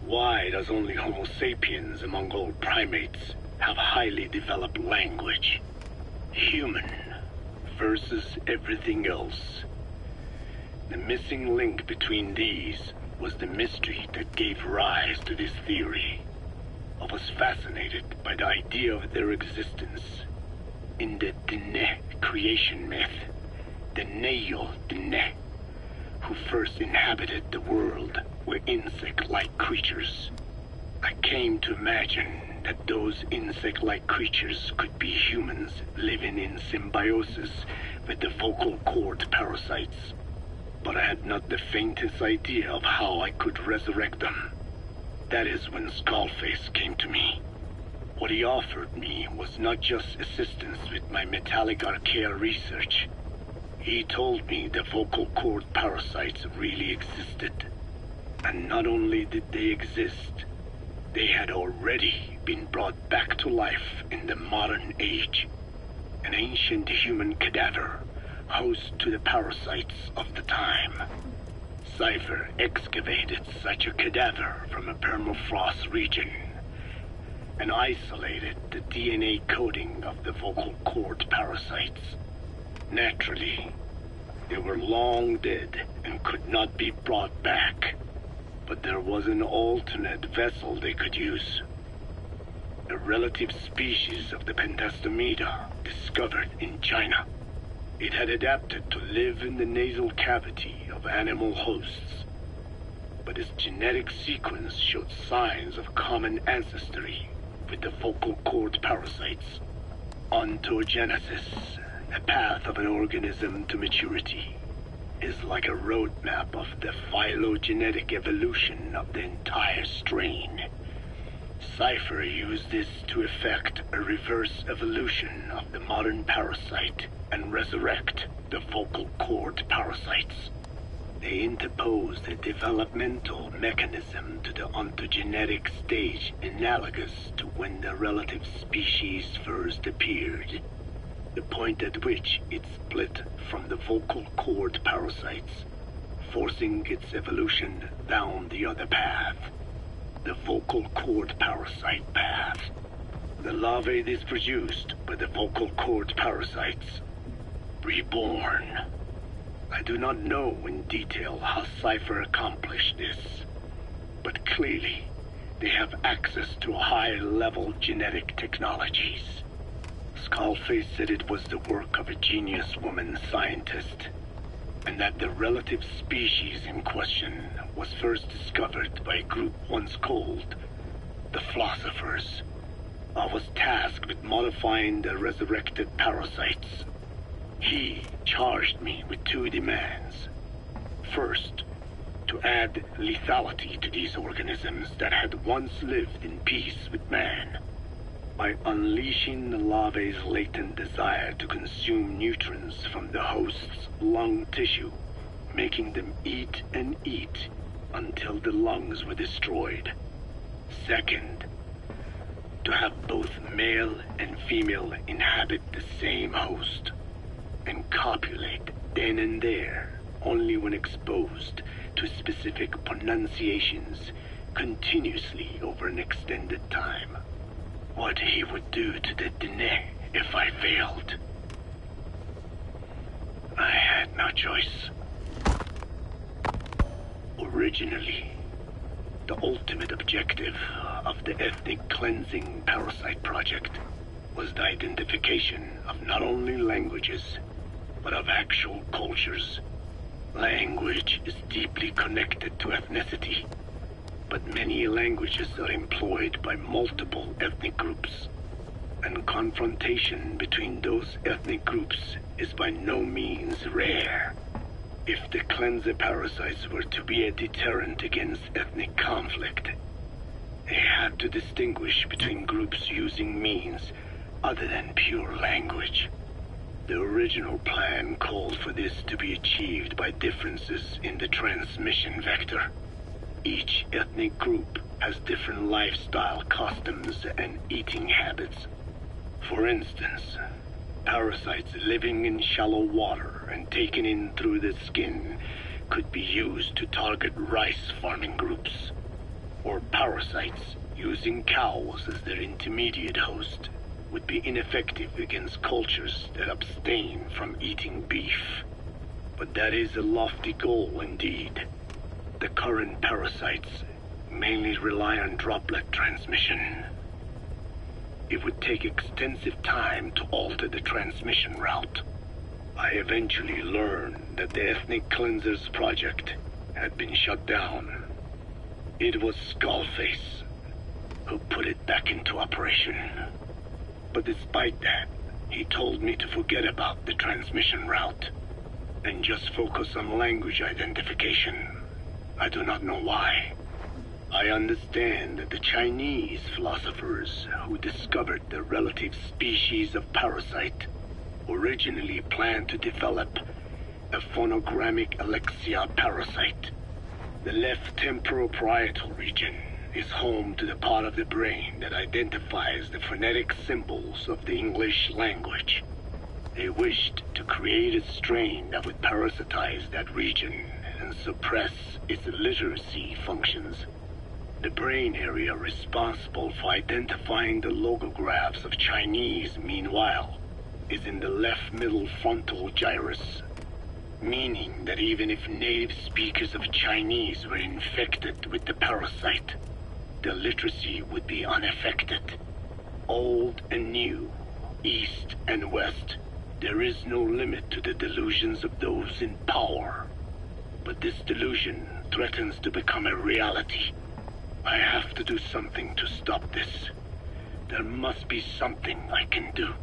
why does only Homo sapiens among all primates have highly developed language? Human versus everything else. The missing link between these was the mystery that gave rise to this theory. I was fascinated by the idea of their existence. In the Dene creation myth, the Neo Dene, who first inhabited the world, were insect-like creatures. I came to imagine that those insect-like creatures could be humans living in symbiosis with the vocal cord parasites. But I had not the faintest idea of how I could resurrect them. That is when Skullface came to me. What he offered me was not just assistance with my metallic archaea research. He told me the vocal cord parasites really existed. And not only did they exist, they had already been brought back to life in the modern age. An ancient human cadaver, host to the parasites of the time. Cypher excavated such a cadaver from a permafrost region and isolated the DNA coding of the vocal cord parasites. Naturally, they were long dead and could not be brought back, but there was an alternate vessel they could use. A relative species of the pentastomida discovered in China. It had adapted to live in the nasal cavity of animal hosts, but its genetic sequence showed signs of common ancestry with the vocal cord parasites. Ontogenesis, the path of an organism to maturity, is like a roadmap of the phylogenetic evolution of the entire strain. Cypher used this to effect a reverse evolution of the modern parasite and resurrect the vocal cord parasites. They interposed a developmental mechanism to the ontogenetic stage analogous to when the relative species first appeared, the point at which it split from the vocal cord parasites, forcing its evolution down the other path, the vocal cord parasite path. The larvae is produced by the vocal cord parasites, reborn. I do not know in detail how Cypher accomplished this, but clearly they have access to high-level genetic technologies. Skullface said it was the work of a genius woman scientist, and that the relative species in question was first discovered by a group once called the Philosophers. I was tasked with modifying the resurrected parasites. He charged me with two demands. First, to add lethality to these organisms that had once lived in peace with man, by unleashing the larvae's latent desire to consume nutrients from the host's lung tissue, making them eat and eat until the lungs were destroyed. Second, to have both male and female inhabit the same host and copulate then and there only when exposed to specific pronunciations continuously over an extended time. What he would do to the Dene if I failed. I had no choice. Originally, the ultimate objective of the ethnic cleansing parasite project was the identification of not only languages, but of actual cultures. Language is deeply connected to ethnicity, but many languages are employed by multiple ethnic groups, and confrontation between those ethnic groups is by no means rare. If the cleanser parasites were to be a deterrent against ethnic conflict, they had to distinguish between groups using means other than pure language. The original plan called for this to be achieved by differences in the transmission vector. Each ethnic group has different lifestyle customs and eating habits. For instance, parasites living in shallow water and taken in through the skin could be used to target rice farming groups, or parasites using cows as their intermediate host would be ineffective against cultures that abstain from eating beef. But that is a lofty goal indeed. The current parasites mainly rely on droplet transmission. It would take extensive time to alter the transmission route. I eventually learned that the Ethnic Cleansers project had been shut down. It was Skullface who put it back into operation. But despite that, he told me to forget about the transmission route and just focus on language identification. I do not know why. I understand that the Chinese philosophers who discovered the relative species of parasite originally planned to develop a phonogrammic alexia parasite. The left temporal parietal region is home to the part of the brain that identifies the phonetic symbols of the English language. They wished to create a strain that would parasitize that region and and suppress its literacy functions. The brain area responsible for identifying the logographs of Chinese, meanwhile, is in the left middle frontal gyrus, meaning that even if native speakers of Chinese were infected with the parasite, the literacy would be unaffected. Old and new, east and west, there is no limit to the delusions of those in power. But this delusion threatens to become a reality. I have to do something to stop this. There must be something I can do.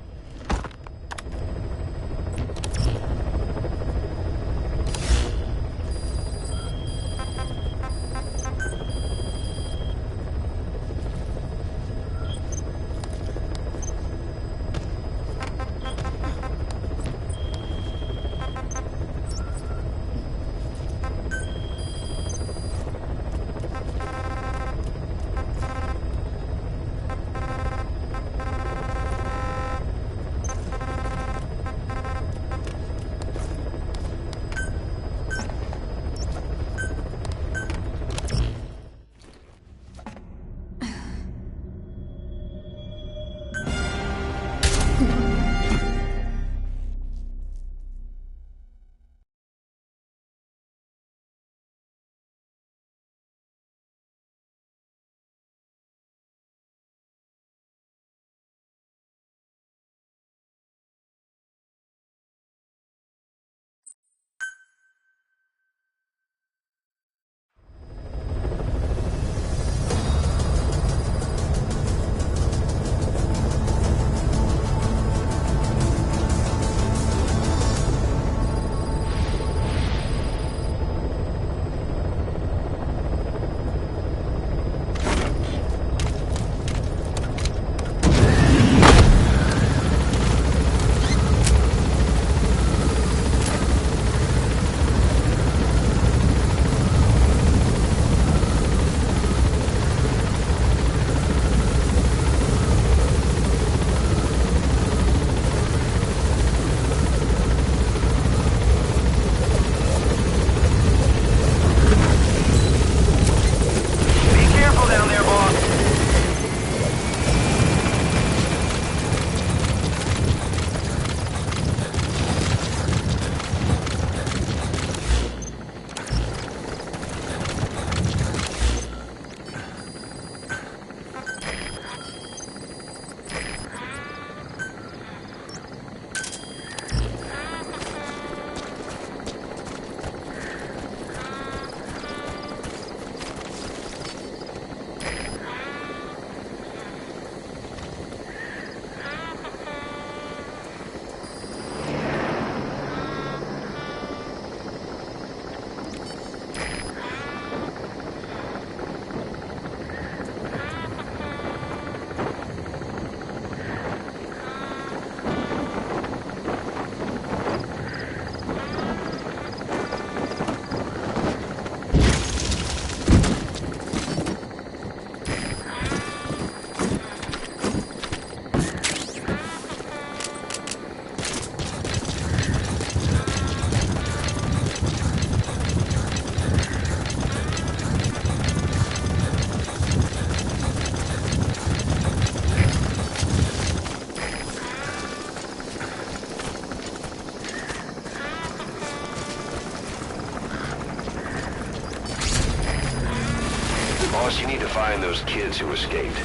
Boss, you need to find those kids who escaped.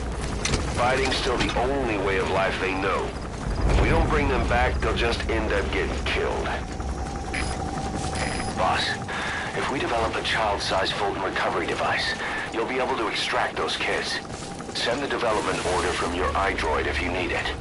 Fighting's still the only way of life they know. If we don't bring them back, they'll just end up getting killed. Boss, if we develop a child-sized Fulton recovery device, you'll be able to extract those kids. Send the development order from your iDroid if you need it.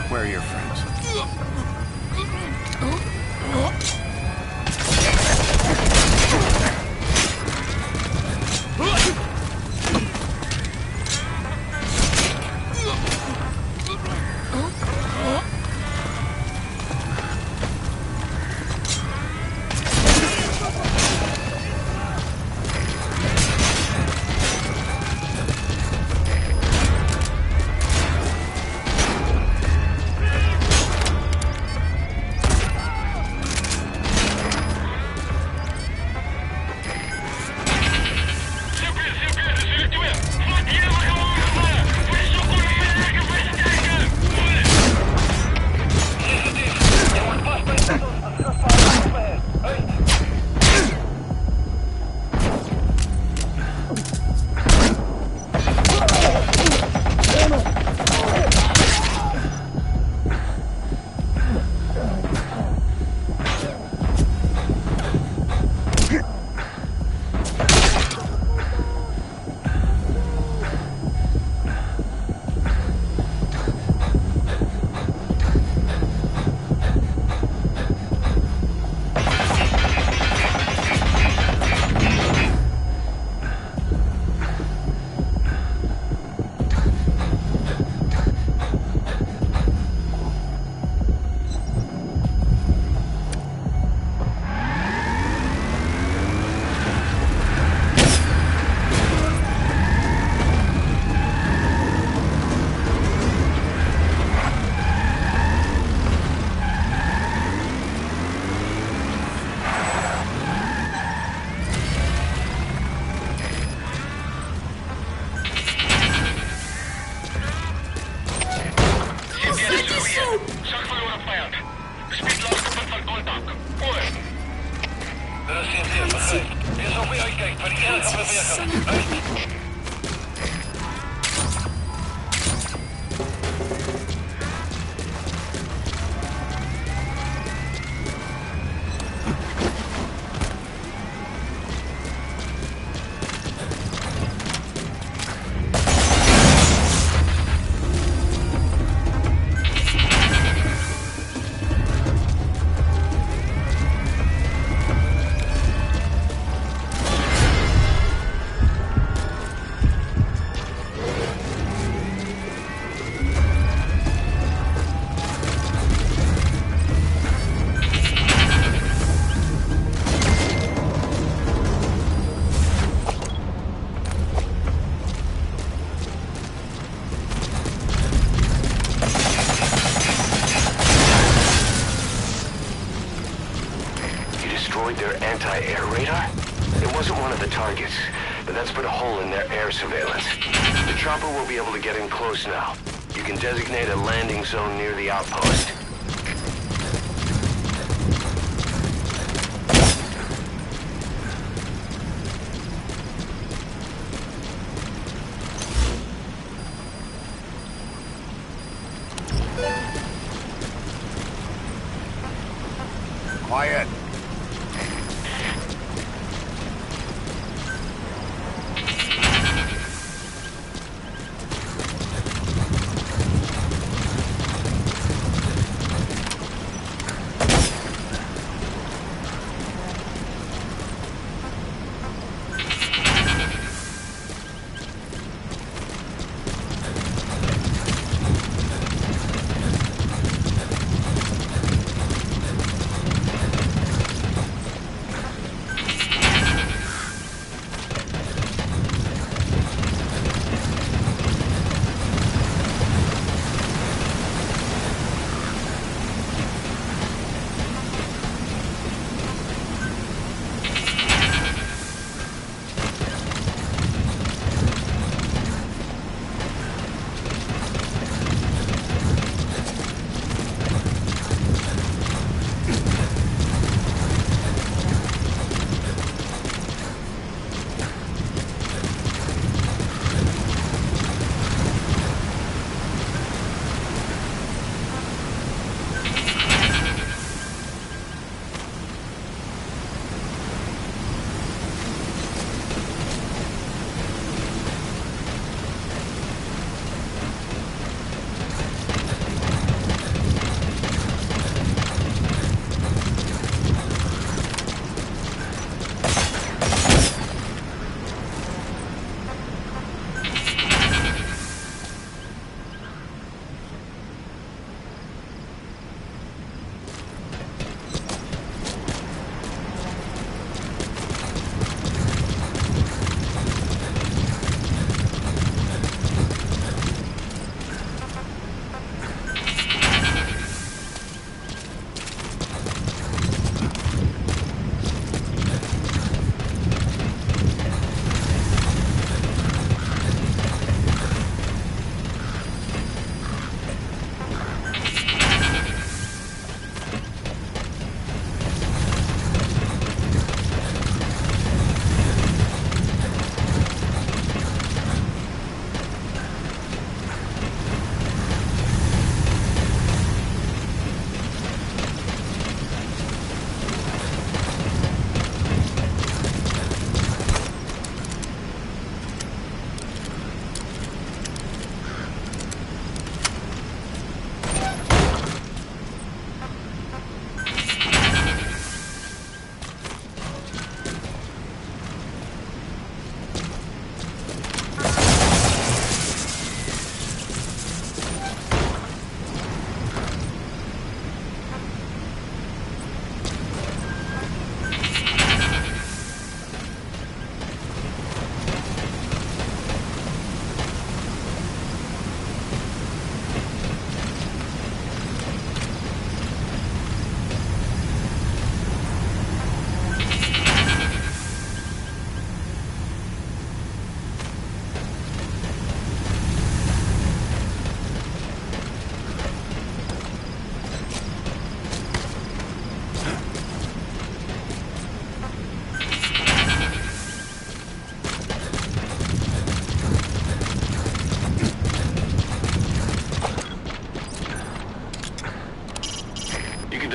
Where are your friends? Their anti-air radar? It wasn't one of the targets, but that's put a hole in their air surveillance. The chopper will be able to get in close now. You can designate a landing zone near the outpost. Quiet.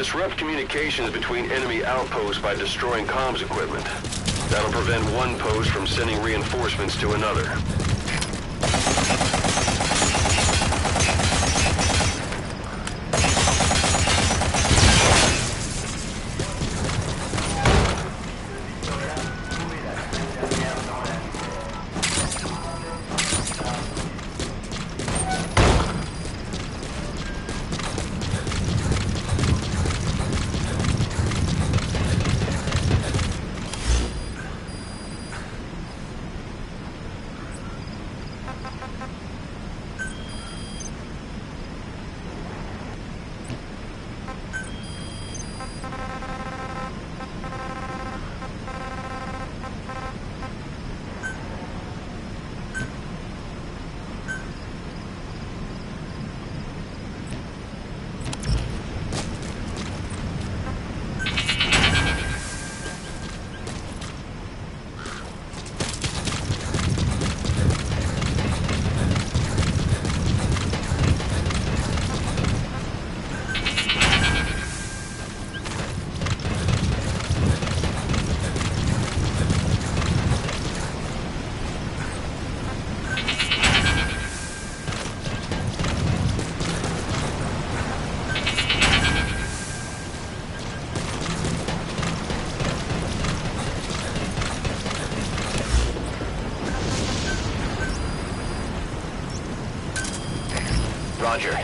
disrupt communications between enemy outposts by destroying comms equipment. That'll prevent one post from sending reinforcements to another. Roger.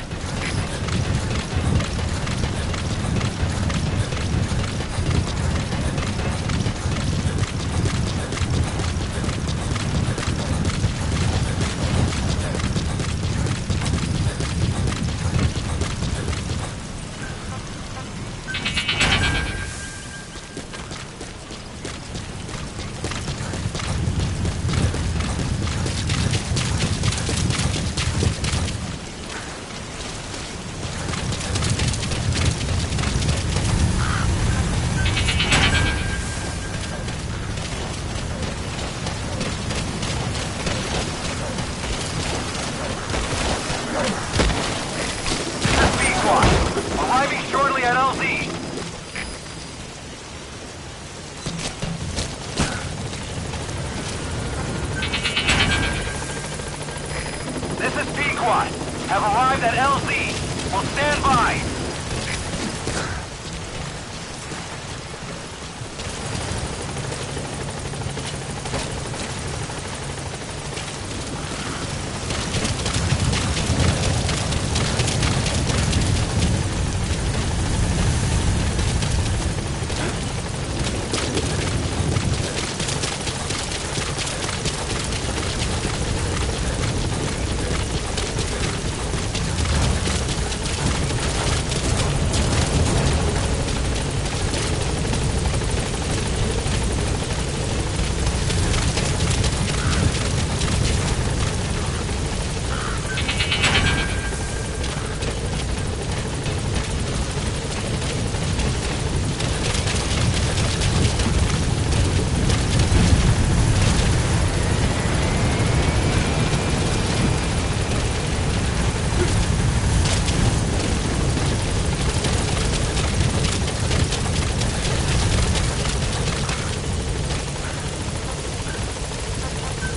Arriving shortly at LZ. This is Pequot. Have arrived at LZ. Will stand by.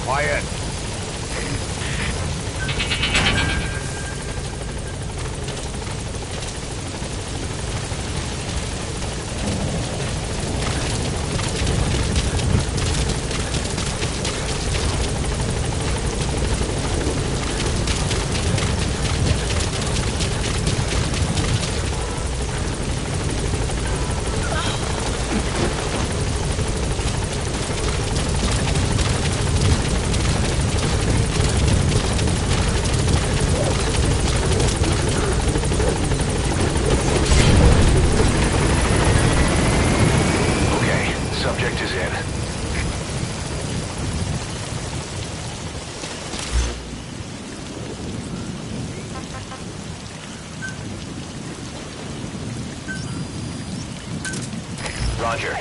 Quiet. Roger.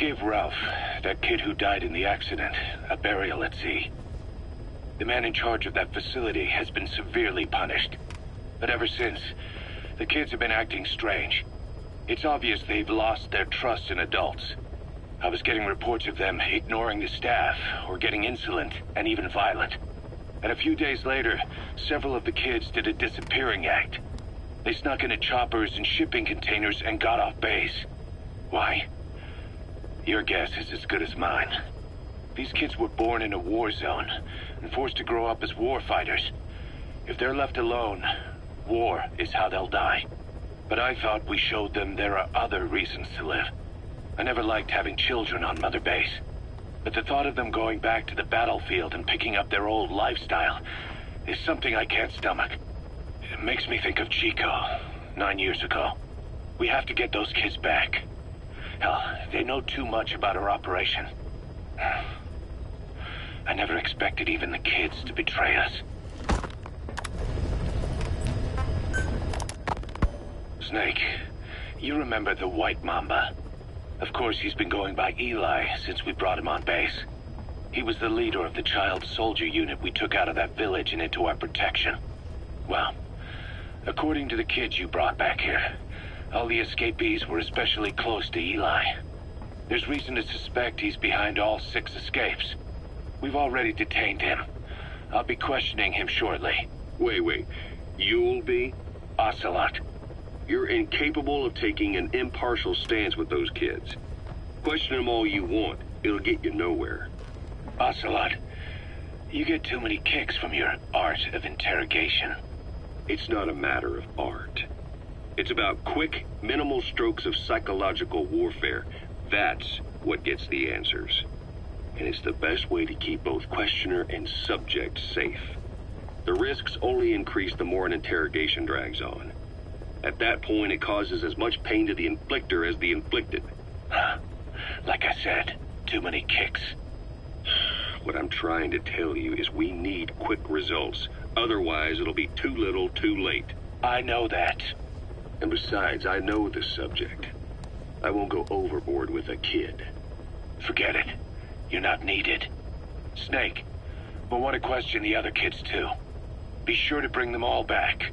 gave Ralph, that kid who died in the accident, a burial at sea. The man in charge of that facility has been severely punished. But ever since, the kids have been acting strange. It's obvious they've lost their trust in adults. I was getting reports of them ignoring the staff, or getting insolent, and even violent. And a few days later, several of the kids did a disappearing act. They snuck into choppers and shipping containers and got off base. Why? Your guess is as good as mine. These kids were born in a war zone and forced to grow up as war fighters. If they're left alone, war is how they'll die. But I thought we showed them there are other reasons to live. I never liked having children on Mother Base. But the thought of them going back to the battlefield and picking up their old lifestyle is something I can't stomach. It makes me think of Chico, 9 years ago. We have to get those kids back. Hell, they know too much about our operation. I never expected even the kids to betray us. Snake, you remember the White Mamba? Of course, he's been going by Eli since we brought him on base. He was the leader of the child soldier unit we took out of that village and into our protection. Well, according to the kids you brought back here, all the escapees were especially close to Eli. There's reason to suspect he's behind all 6 escapes. We've already detained him. I'll be questioning him shortly. Wait. You'll be? Ocelot. You're incapable of taking an impartial stance with those kids. Question them all you want. It'll get you nowhere. Ocelot, you get too many kicks from your art of interrogation. It's not a matter of art. It's about quick, minimal strokes of psychological warfare. That's what gets the answers. And it's the best way to keep both questioner and subject safe. The risks only increase the more an interrogation drags on. At that point, it causes as much pain to the inflictor as the inflicted. Like I said, too many kicks. What I'm trying to tell you is we need quick results. Otherwise, it'll be too little, too late. I know that. And besides, I know the subject. I won't go overboard with a kid. Forget it. You're not needed. Snake, we'll want to question the other kids too. Be sure to bring them all back.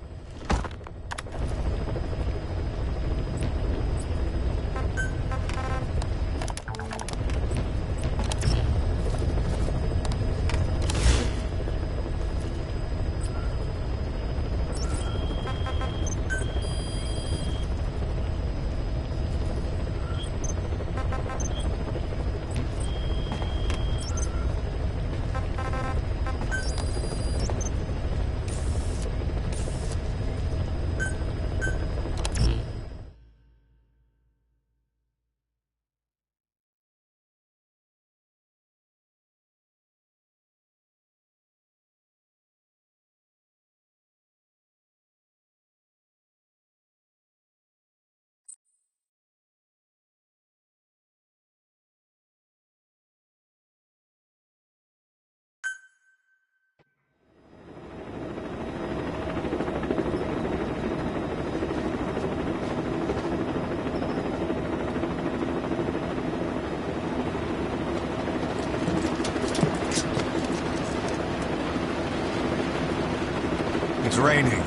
It's raining.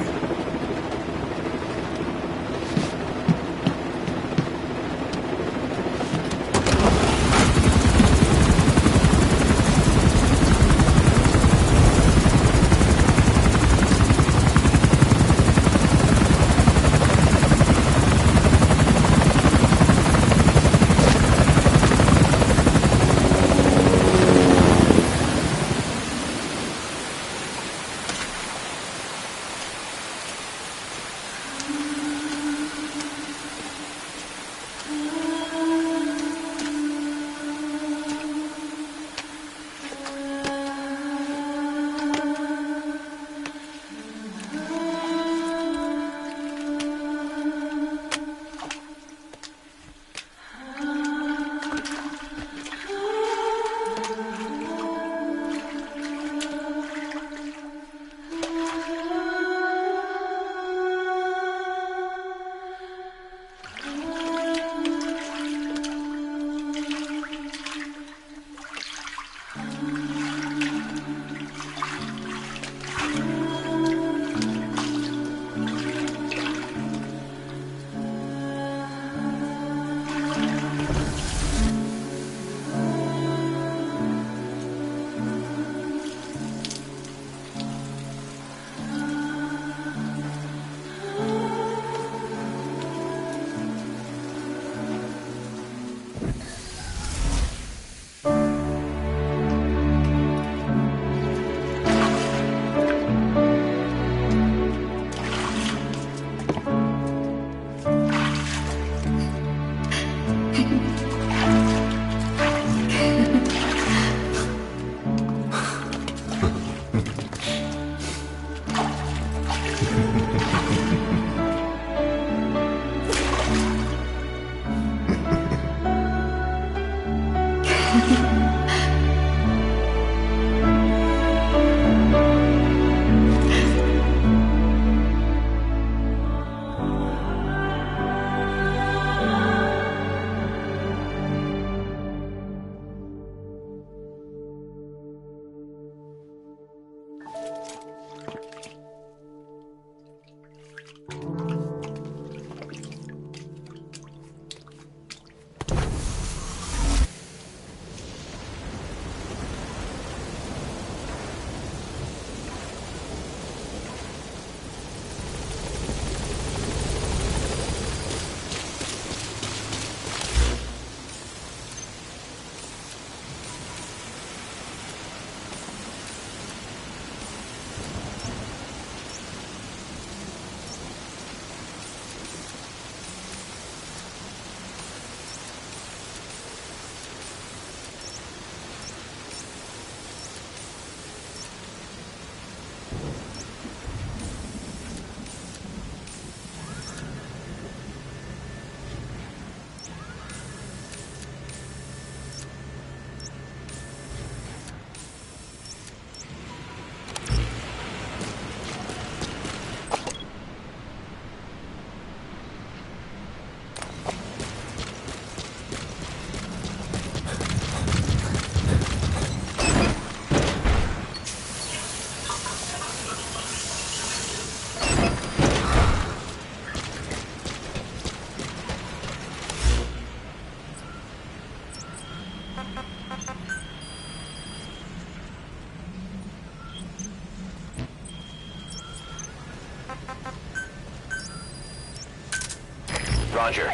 Roger.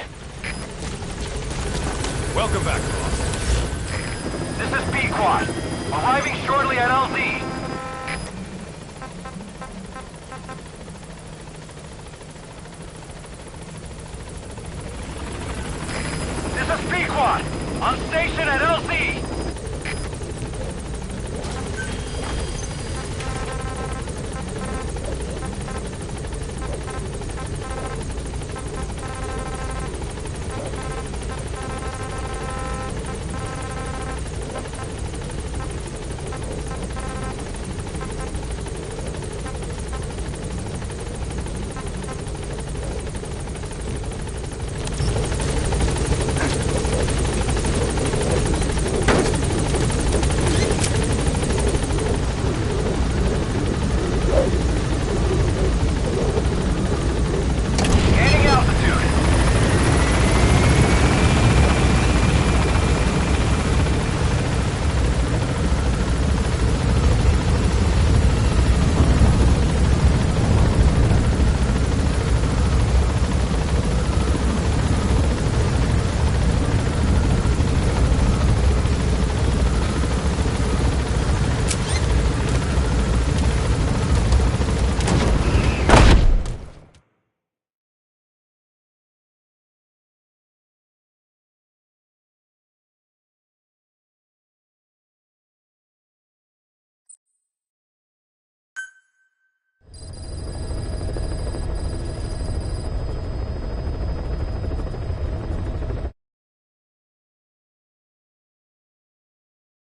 Welcome back, boss. This is Pequod. Arriving shortly at LZ.